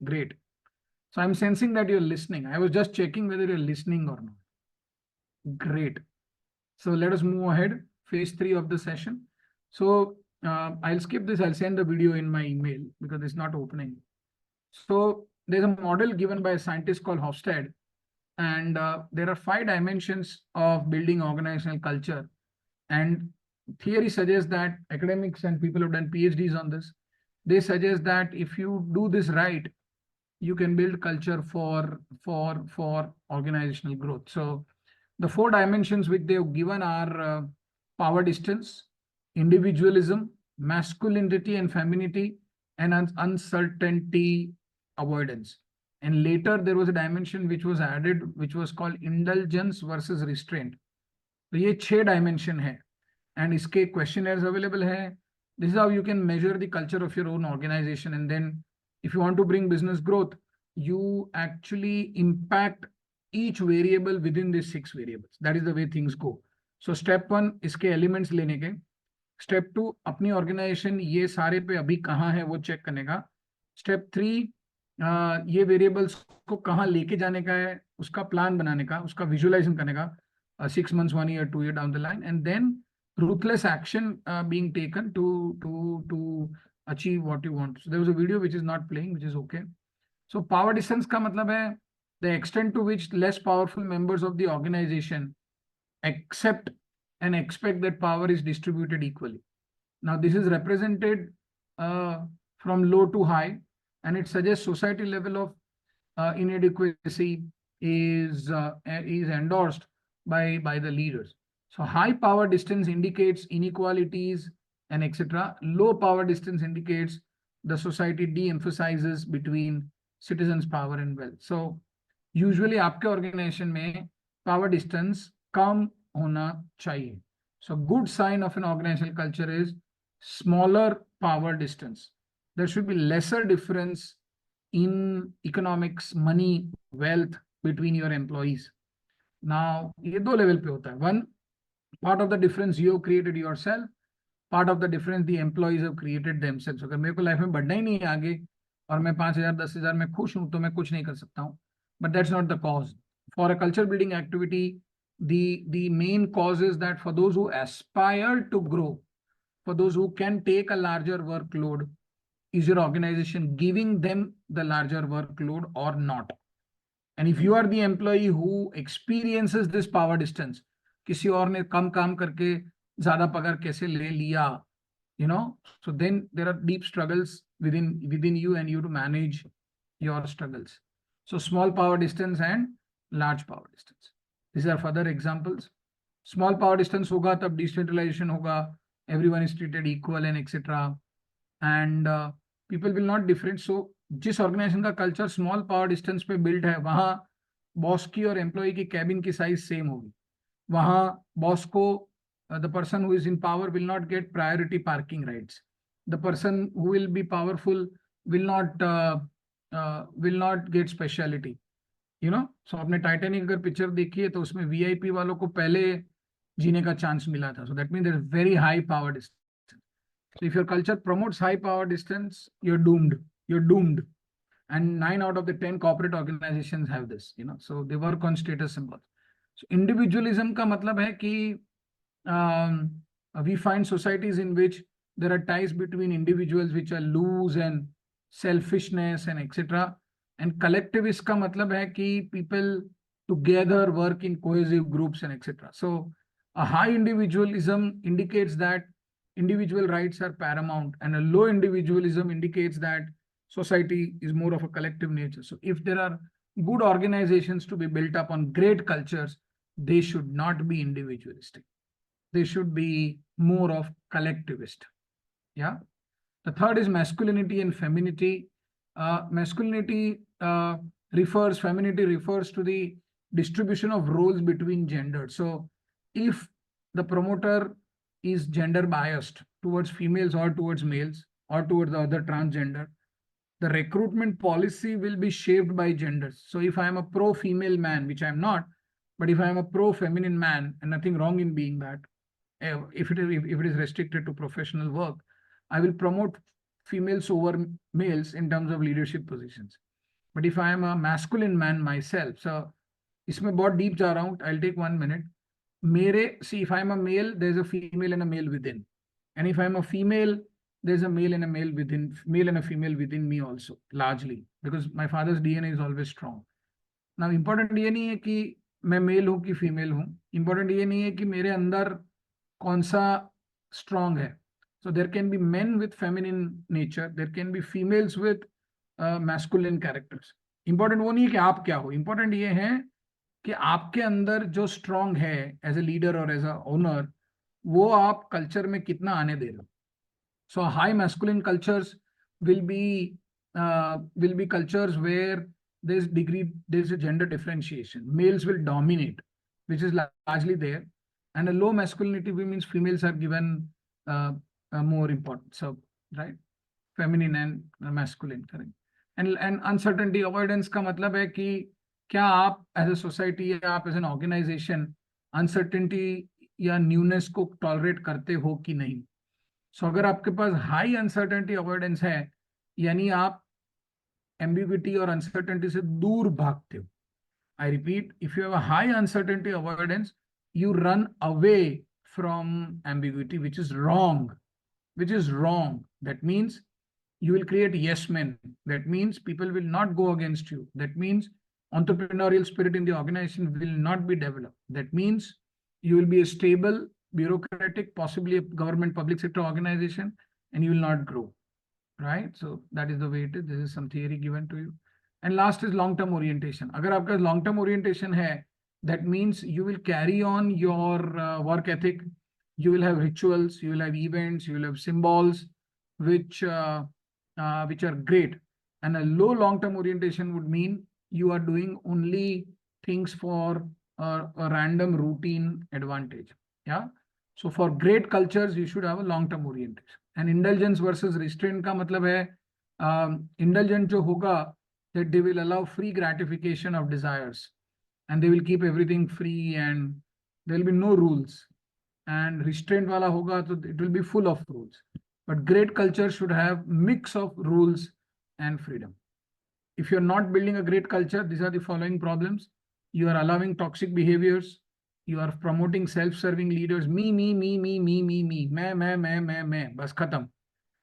Great. So I'm sensing that you're listening. I was just checking whether you're listening or not. Great. So let us move ahead. Phase 3 of the session. So I'll skip this. I'll send the video in my email because it's not opening. So there's a model given by a scientist called Hofstede. And there are 5 dimensions of building organizational culture. And theory suggests that academics and people who have done PhDs on this, they suggest that if you do this right, you can build culture for organizational growth. So the 4 dimensions which they have given are power distance, individualism, masculinity and femininity, and uncertainty avoidance. And later there was a dimension which was added, which was called indulgence versus restraint. So ये 6 dimension है. And iske questionnaires available hai. This is how you can measure the culture of your own organization. And then if you want to bring business growth, you actually impact each variable within these 6 variables. That is the way things go. So step 1, iske elements lene ke. Step 2, अपनी organization ये सारे पे अभी कहाँ है वो check करने का. Step 3, ये variables को कहाँ लेके जाने का है, उसका plan बनाने का, उसका visualization करने का. 6 months, 1 year, 2 year down the line, and then ruthless action being taken to achieve what you want. So there was a video which is not playing, which is okay. So power distance का मतलब है the extent to which less powerful members of the organization accept and expect that power is distributed equally. Now this is represented from low to high, and it suggests society level of inadequacy is endorsed by the leaders. So high power distance indicates inequalities and etc. Low power distance indicates the society de-emphasizes between citizens' power and wealth. So usually आपके organization में power distance कम होना चाहिए. So good sign of an organizational culture is smaller power distance. There should be lesser difference in economics, money, wealth between your employees. Now, ये 2 level पे होता है. 1, part of the difference you have created yourself, part of the difference the employees have created themselves. अगर मेरे को life में बढ़ना ही नहीं है आगे और मैं 5,000 10,000 में खुश हूं तो मैं कुछ नहीं कर सकता हूं. But that's not the cause. For a culture building activity, the main cause is that for those who aspire to grow, for those who can take a larger workload, is your organization giving them the larger workload or not? And if you are the employee who experiences this power distance, किसी और ने कम काम करके ज़्यादा पगार कैसे ले लिया, you know, so then there are deep struggles within you and you to manage your struggles. So small power distance and large power distance. These are further examples. Small power distance होगा तब decentralization होगा, everyone is treated equal and etc. And people will not different. So जिस organisation का culture small power distance पे build है, वहां boss की और एम्प्लॉय की कैबिन की साइज सेम होगी. वहां बॉस को the person who is in power will not get priority parking rights. The person who will be powerful will not get speciality, you know. So आपने Titanic अगर picture देखी है तो उसमें वीआईपी वालों को पहले जीने का चांस मिला था. So that mean there is very high power distance. So if your culture promotes high power distance, you're doomed. And 9 out of the 10 corporate organizations have this, you know, so they work on status symbols. So individualism का मतलब है कि We find societies in which there are ties between individuals which are loose and selfishness and etc. And collectivist ka matlab hai ki people together work in cohesive groups and etc. So a high individualism indicates that individual rights are paramount, and a low individualism indicates that society is more of a collective nature. So if there are good organizations to be built up on great cultures, they should not be individualistic. They should be more of collectivist. Yeah. The third is masculinity and femininity. Masculinity femininity refers to the distribution of roles between genders. So if the promoter is gender biased towards females or towards males or towards the other transgender, the recruitment policy will be shaped by genders. So if I am a pro-female man, which I'm not, but if I am a pro-feminine man, and nothing wrong in being that, if it is restricted to professional work, I will promote females over males in terms of leadership positions. But if I am a masculine man myself, so इसमें बहुत deep जा रहा हूँ, I'll take 1 minute. See, if I'm a male, there's a female and a male within. And if I'm a female, there's a male and a male and a female within me also, largely, because my father's DNA is always strong. Now, important ये नहीं है कि मैं male हूँ कि female हूँ. Important ये नहीं है कि मेरे अंदर कौन सा strong है. So there can be men with feminine nature. There can be females with masculine characters. Important वो नहीं है कि आप क्या हो. Important ये है कि आपके अंदर जो strong है as a leader or as a owner, वो आप culture में कितना आने दे रहे हो. So high masculine cultures will be cultures where there's a gender differentiation. Males will dominate, which is largely there, and a low masculinity means females are given more importance. So right, feminine and masculine, correct. And uncertainty avoidance का मतलब है कि क्या आप as a society या आप as an organization uncertainty या newness को tolerate करते हो कि नहीं. So अगर आपके पास high uncertainty avoidance है, यानी आप ambiguity और uncertainty से दूर भागते हो. I repeat, if you have a high uncertainty avoidance, you run away from ambiguity, which is wrong. That means you will create yes men. That means people will not go against you. That means entrepreneurial spirit in the organization will not be developed. That means you will be a stable, bureaucratic, possibly a government public sector organization, and you will not grow. Right? So that is the way it is. This is some theory given to you. And last is long-term orientation. अगर आपका long-term orientation है, that means you will carry on your work ethic. You will have rituals, you will have events, you will have symbols, which are great. And a low long-term orientation would mean you are doing only things for a random routine advantage. Yeah. So for great cultures, you should have a long-term orientation. And indulgence versus restraint का मतलब है indulgent जो होगा, that they will allow free gratification of desires, and they will keep everything free, and there will be no rules. And restraint wala hoga, so it will be full of rules. But great culture should have mix of rules and freedom. If you're not building a great culture, these are the following problems. You are allowing toxic behaviors. You are promoting self-serving leaders. Me, bas khatam.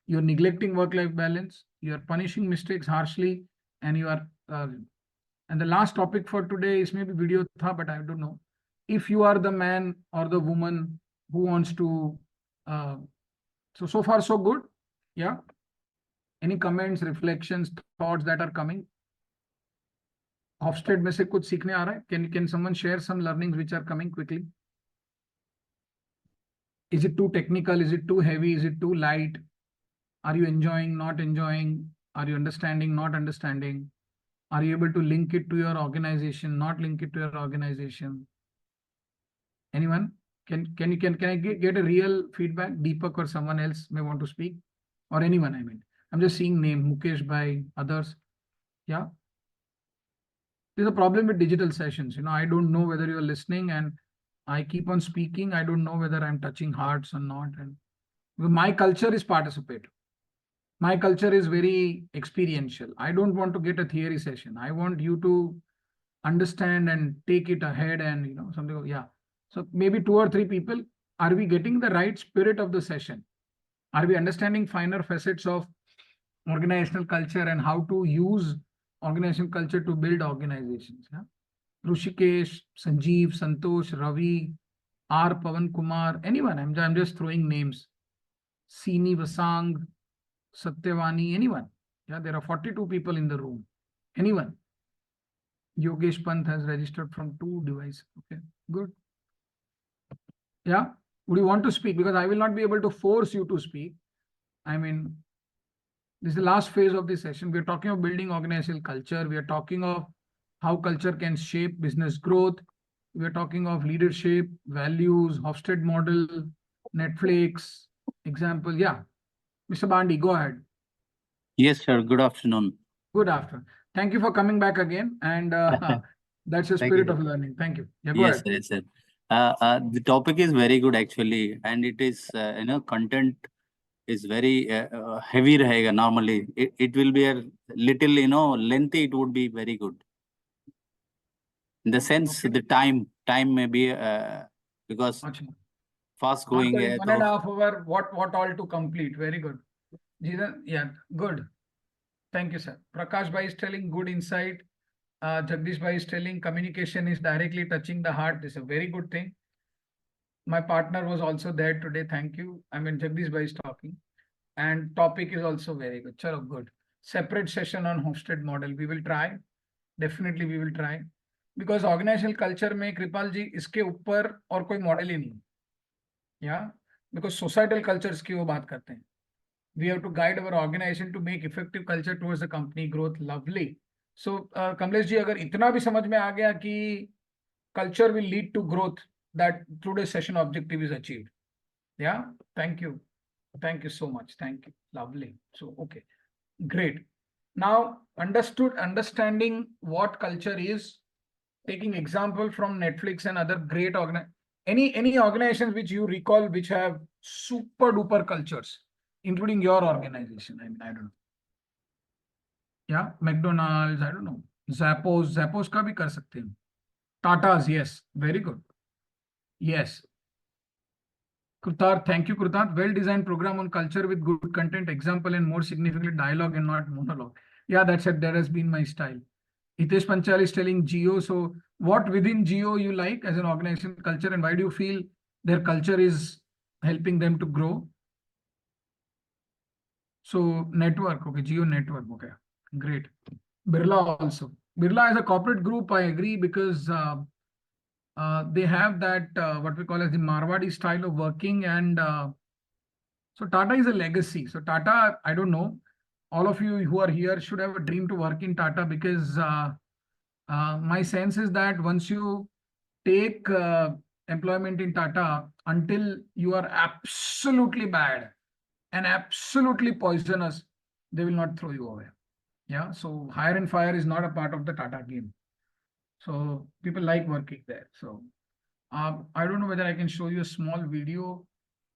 You're neglecting work-life balance. You are punishing mistakes harshly, and you are. And the last topic for today is maybe video tha, but I don't know. If you are the man or the woman who wants to. So far so good. Yeah. Any comments, reflections, thoughts that are coming? Hofstede में से कुछ सीखने आ रहा है? Can someone share some learnings which are coming quickly? Is it too technical? Is it too heavy? Is it too light? Are you enjoying, not enjoying? Are you understanding, not understanding? Are you able to link it to your organization, not link it to your organization? Anyone? Can I get a real feedback? Deepak or someone else may want to speak, or anyone. I mean, I'm just seeing name Mukesh by others. Yeah. There's a problem with digital sessions. I don't know whether you're listening, and I keep on speaking. I don't know whether I'm touching hearts or not. And my culture is participatory. My culture is very experiential. I don't want to get a theory session. I want you to understand and take it ahead and something. Yeah. So maybe 2 or 3 people, are we getting the right spirit of the session? Are we understanding finer facets of organizational culture and how to use organizational culture to build organizations? Yeah? Rushikesh, Sanjeev, Santosh, Ravi, R. Pavan Kumar, anyone. I'm just throwing names. Sini Vasang, Satyavani, anyone. Yeah, there are 42 people in the room. Anyone? Yogesh Pant has registered from 2 devices. Okay, good. Yeah, would you want to speak? Because I will not be able to force you to speak. I mean, this is the last phase of this session. We're talking of building organizational culture. We are talking of how culture can shape business growth. We're talking of leadership, values, Hofstede model, Netflix, example. Yeah, Mr. Bandi, go ahead. Yes, sir. Good afternoon. Good afternoon. Thank you for coming back again. And that's the Thank you, spirit sir. of learning. Thank you. Yeah, go Yes, ahead. sir. Yes, sir. The topic is very good actually, and it is content is very heavy rahega normally. It will be a little lengthy. It would be very good. In the sense, Okay. the time may be because Acha. fast हाँ, going तो है 1.5 तो hour, what all to complete? Very good. Jidan, yeah, good. Thank you, sir. Prakash Bhai is telling good insight. Jagdish Bhai is telling communication is directly touching the heart. This is a very good thing. My partner was also there today. Thank you. I mean, Jagdish Bhai is talking. And topic is also very good. Chalo, good. Separate session on Hofstede model. We will try. Definitely we will try. Because organizational culture में कृपाल जी इसके ऊपर और कोई model ही नहीं. Yeah, because societal cultures की वो बात करते हैं. We have to guide our organization to make effective culture towards the company growth. Lovely. So, Kamlesh ji, अगर इतना भी समझ में आ गया कि culture will lead to growth, that today's session objective is achieved. Yeah, thank you. Thank you so much. Thank you. Lovely. So, okay, great. Now, understanding what culture is, taking example from Netflix and other great any organizations which you recall which have super duper cultures, including your organization. I mean, I don't know. Yeah, McDonald's, I don't know. Zappos का भी कर सकते हैं. Tata's, yes, very good. Yes. Krutar, thank you, Krutar. Well-designed program on culture with good content, example, and more significantly dialogue and not monologue. Yeah, that's it. That has been my style. Hitesh Panchal is telling Geo. So, what within Geo you like as an organization culture, and why do you feel their culture is helping them to grow? So, network, okay, Geo network, okay, great. Birla also. Birla as a corporate group, I agree, because they have that what we call as the Marwadi style of working, and so Tata is a legacy. So Tata, I don't know, all of you who are here should have a dream to work in Tata, because my sense is that once you take employment in Tata, until you are absolutely bad and absolutely poisonous, they will not throw you away. Yeah, so hire and fire is not a part of the Tata game. So people like working there. So I don't know whether I can show you a small video,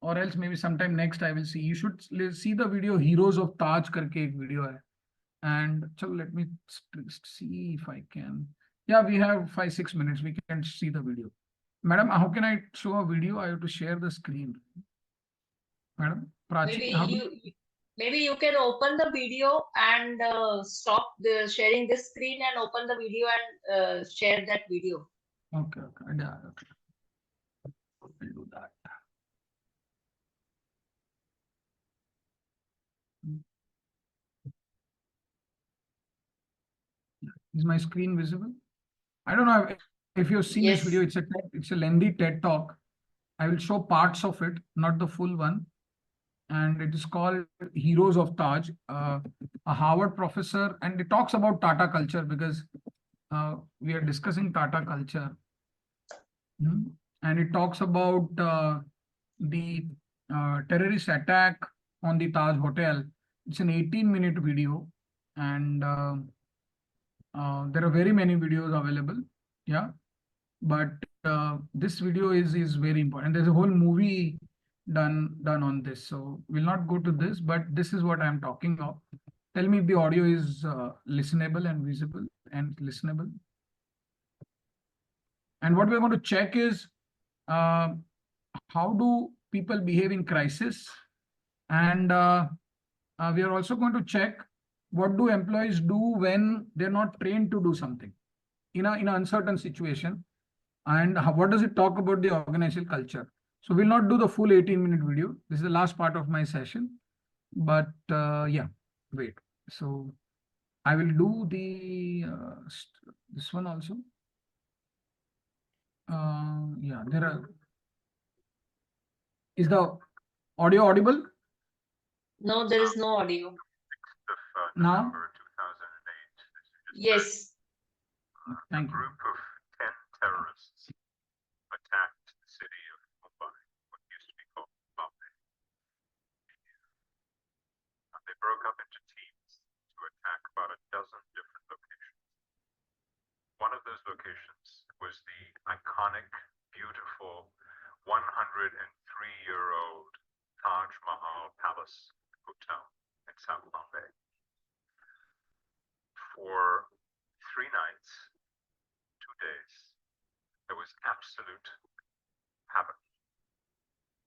or else maybe sometime next I will see. You should see the video Heroes of Taj karke ek video hai. And so let me see if I can. Yeah, we have 5-6 minutes. We can see the video. Madam, how can I show a video? I have to share the screen. Madam, Prachi, Maybe you can open the video and stop the sharing this screen and open the video and share that video. Okay, yeah, okay. I'll do that. Is my screen visible? I don't know if you've seen this video. It's a lengthy TED talk. I will show parts of it, not the full one. And it is called Heroes of Taj, a Harvard professor, and it talks about Tata culture, because we are discussing Tata culture. And it talks about the terrorist attack on the Taj Hotel. It's an 18-minute video, and there are very many videos available. Yeah, but this video is very important. There's a whole movie done on this, so we'll not go to this, but this is what I'm talking of. Tell me if the audio is listenable and visible and listenable. And what we're going to check is how do people behave in crisis? And we are also going to check what do employees do when they're not trained to do something in an uncertain situation, and what does it talk about the organizational culture. So we'll not do the full 18-minute video. This is the last part of my session, but yeah, wait. So I will do the this one also. Yeah, there are. Is the audio audible No, there is no audio. now? Yes. Thank you. group of 10 terrorists attacked the city of Mumbai, what used to be called Bombay. They broke up into teams to attack about a dozen different locations. One of those locations was the iconic, beautiful, 103-year-old Taj Mahal Palace Hotel in South Bombay. For 3 nights, 2 days, there was absolute havoc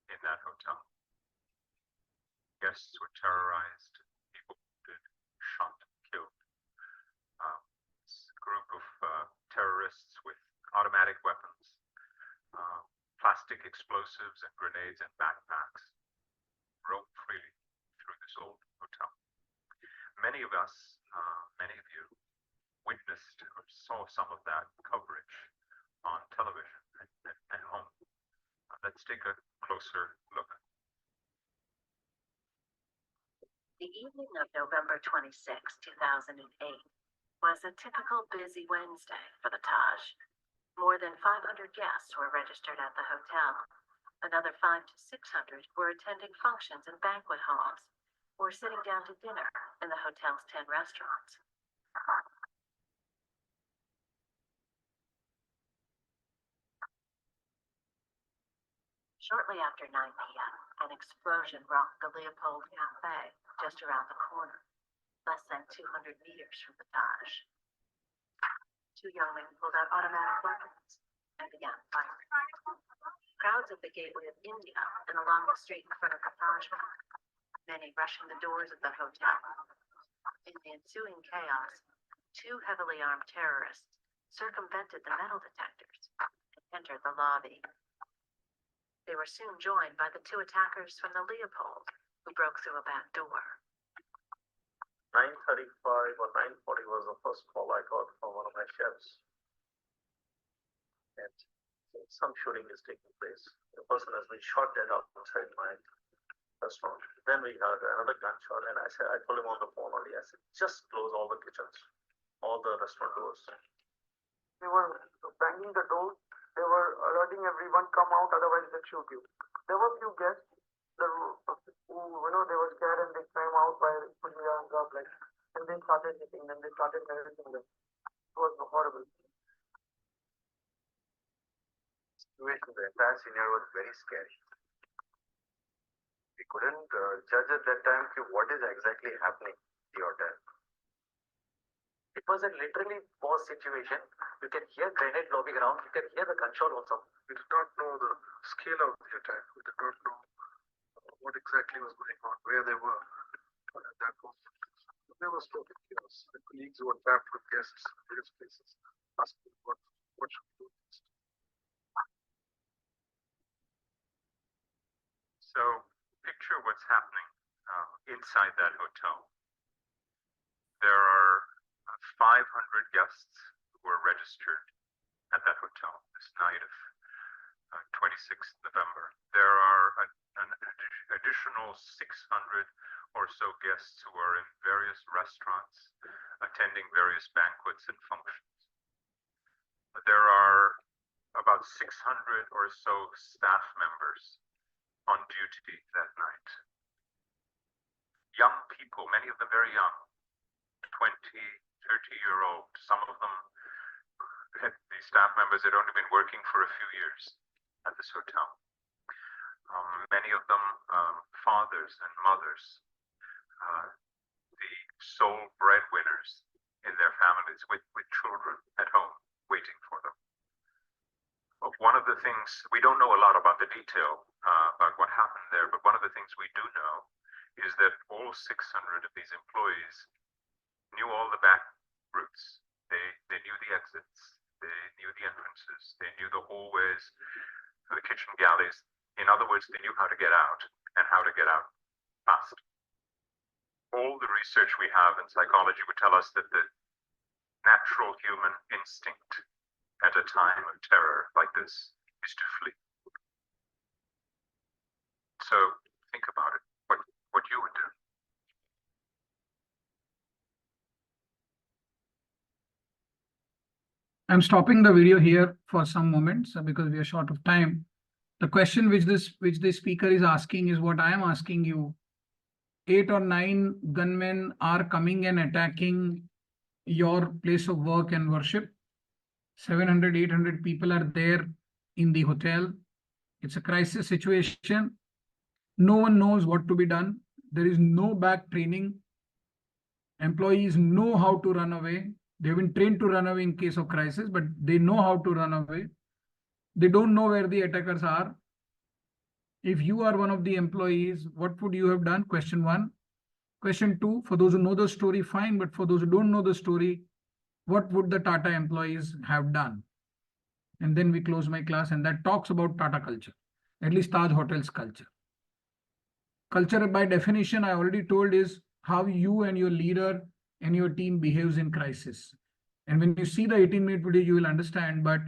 in that hotel. Guests were terrorized, people wounded, shot, killed. This group of terrorists with automatic weapons, plastic explosives and grenades and backpacks roamed freely through this old hotel. Many of us, many of you, witnessed or saw some of that coverage on television at home. Let's take a closer look. The evening of November 26, 2008, was a typical busy Wednesday for the Taj. More than 500 guests were registered at the hotel. Another 500 to 600 were attending functions in banquet halls or sitting down to dinner in the hotel's 10 restaurants. Shortly after 9 p.m., an explosion rocked the Leopold Cafe just around the corner, less than 200 meters from the Taj. 2 young men pulled out automatic weapons and began firing. Crowds at the Gateway of India and along the street in front of the Taj Mahal, many rushing the doors of the hotel. In the ensuing chaos, 2 heavily armed terrorists circumvented the metal detectors and entered the lobby. They were soon joined by the 2 attackers from the Leopold, who broke through a back door. 9:35 or 9:40 was the first call I got from one of my chefs. And some shooting is taking place. The person has been shot dead outside my restaurant. Then we heard another gunshot, and I told him on the phone only, I said, just close all the kitchens, all the restaurant doors. They were banging the doors. They were alerting everyone, come out, otherwise they'll shoot you. There were few guests who, they were scared and they came out by putting their hands up, and they started hitting them, they started harassing them. It was horrible. The entire scenario was very scary. We couldn't judge at that time what is exactly happening in the hotel. It was a literally war situation. You can hear grenade lobbing around. You can hear the gunshot also. We did not know the scale of the attack. We did not know what exactly was going on, where they were at that moment. There was total chaos. The colleagues who were trapped with guests in various places asking what should we do next. So picture what's happening inside that hotel. There are 500 guests who were registered at that hotel this night of 26th November. There are an additional 600 or so guests who are in various restaurants, attending various banquets and functions. There are about 600 or so staff members on duty that night. Young people, many of them very young, 20, 30-year-old, some of them, the staff members had only been working for a few years at this hotel. Many of them fathers and mothers, the sole breadwinners in their families with children at home waiting for them. one of the things, we don't know a lot about the detail about what happened there, but one of the things we do know is that all 600 of these employees knew all the back routes. They knew the exits, they knew the entrances, they knew the hallways, the kitchen galleys. In other words, they knew how to get out and how to get out fast. All the research we have in psychology would tell us that the natural human instinct at a time of terror like this is to flee. So think about it, what you would do. I'm stopping the video here for some moments because we are short of time. The question which the speaker is asking is what I am asking you. 8 or 9 gunmen are coming and attacking your place of work and worship. 700, 800 people are there in the hotel. It's a crisis situation. No one knows what to be done. There is no back training. Employees know how to run away. They've been trained to run away in case of crisis, but they know how to run away. They don't know where the attackers are. If you are one of the employees, what would you have done? Question 1. Question 2, for those who know the story, fine. But for those who don't know the story, what would the Tata employees have done? And then we close my class, and that talks about Tata culture, at least Taj Hotels culture. Culture by definition, I already told, is how you and your leader and your team behaves in crisis. And when you see the 18-minute video, you will understand. But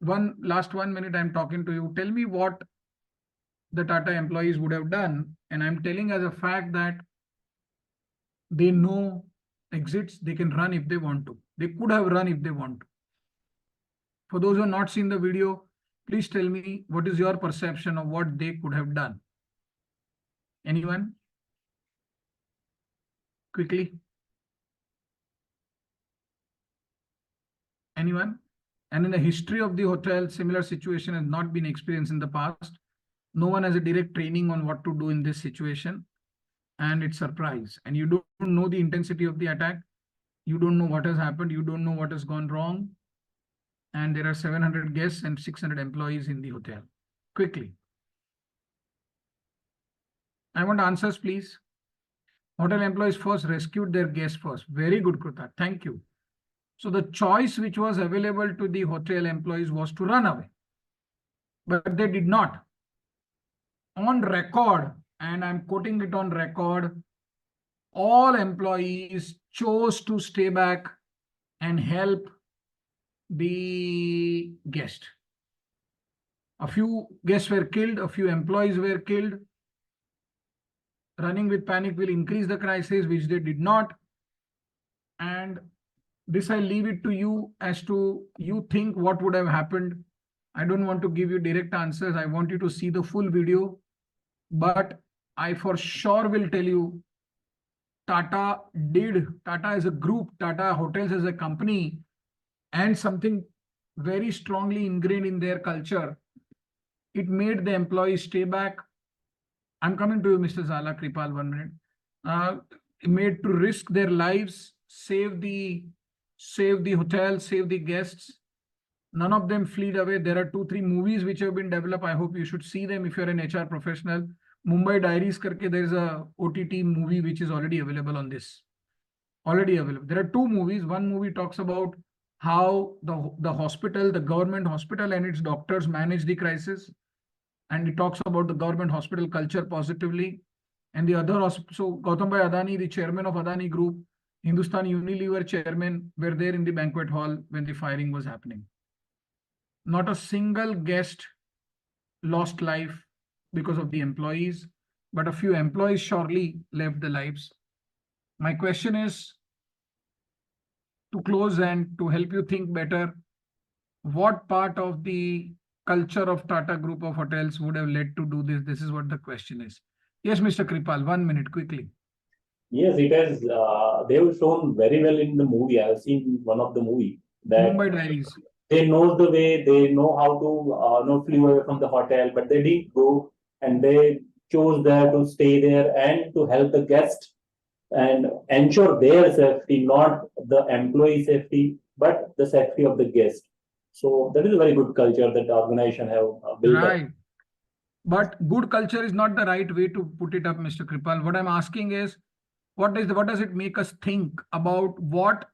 last 1 minute, I'm talking to you. Tell me what the Tata employees would have done. And I'm telling as a fact that they know exits, they can run if they want to. They could have run if they want to. For those who have not seen the video, please tell me what is your perception of what they could have done. Anyone? Quickly. Anyone? And in the history of the hotel, similar situation has not been experienced in the past. No one has a direct training on what to do in this situation. And it's surprise. And you don't know the intensity of the attack. You don't know what has happened. You don't know what has gone wrong. And there are 700 guests and 600 employees in the hotel. Quickly. I want answers, please. Hotel employees first rescued their guests first. Very good, Kruta. Thank you. So the choice which was available to the hotel employees was to run away. But they did not. On record, and I'm quoting it on record, all employees chose to stay back and help the guest. A few guests were killed, a few employees were killed. Running with panic will increase the crisis, which they did not. And this I leave it to you as to you think what would have happened. I don't want to give you direct answers. I want you to see the full video. But I for sure will tell you, Tata as a group, Tata Hotels as a company, and something very strongly ingrained in their culture, it made the employees stay back. I'm coming to you, Mr. Zala Kripal, 1 minute. Made to risk their lives, save the hotel, save the guests. None of them fled away. There are 2-3 movies which have been developed. I hope you should see them if you're an HR professional. Mumbai Diaries karke, there is a OTT movie which is already available on this. Already available. There are 2 movies. One movie talks about how the hospital, the government hospital and its doctors manage the crisis. And it talks about the government hospital culture positively. And the other, so Gautam Bhai Adani, the chairman of Adani Group, Hindustan Unilever chairman, were there in the banquet hall when the firing was happening. Not a single guest lost life because of the employees, but a few employees surely left their lives. My question is, to close and to help you think better, what part of the culture of Tata Group of Hotels would have led to do this? This is what the question is. Yes, Mr. Kripal, 1 minute, quickly. Yes, it has. They have shown very well in the movie. I have seen one of the movie that Mumbai Diaries. they know the way, they know how to flee away from the hotel, but they didn't go, and they chose there to stay there and to help the guest and ensure their safety, not the employee safety, but the safety of the guest. So that is a very good culture that the organization have built up. Right. But good culture is not the right way to put it up, Mr. Kripal. What I'm asking is, what does it make us think about what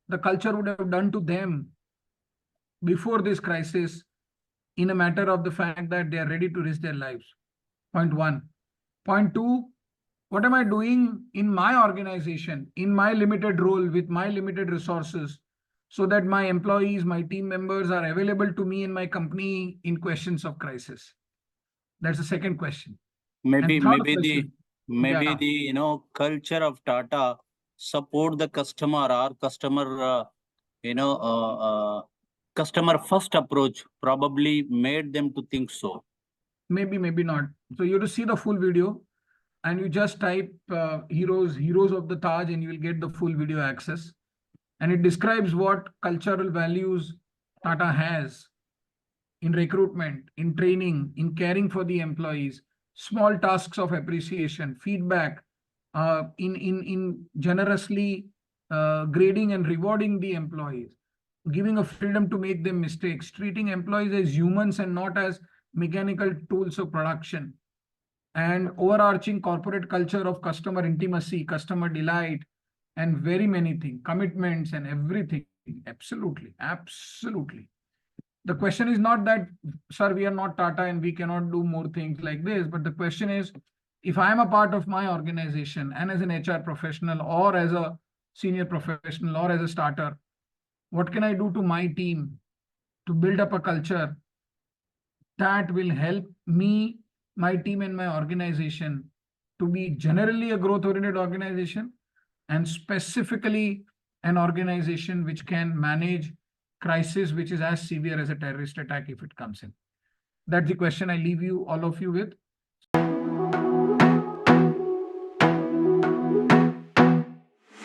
the culture would have done to them before this crisis, in a matter of the fact that they are ready to risk their lives? Point one. Point two, what am I doing in my organization, in my limited role, with my limited resources, so that my employees, my team members are available to me in my company in questions of crisis? That's the second question. Maybe And third maybe the question, maybe yeah, the culture of Tata support the customer or customer customer first approach probably made them to think so. maybe not. So you have to see the full video, and you just type heroes of the Taj, and you will get the full video access. And it describes what cultural values Tata has in recruitment, in training, in caring for the employees, small tasks of appreciation, feedback, in generously grading and rewarding the employees, giving a freedom to make them mistakes, treating employees as humans and not as mechanical tools of production, and overarching corporate culture of customer intimacy, customer delight, and very many things, commitments and everything. Absolutely, absolutely. The question is not that, sir, we are not Tata and we cannot do more things like this. But the question is, if I am a part of my organization and as an HR professional or as a senior professional or as a starter, what can I do to my team to build up a culture that will help me, my team, and my organization to be generally a growth-oriented organization, and specifically an organization which can manage crisis which is as severe as a terrorist attack if it comes in? That's the question I leave you, all of you, with.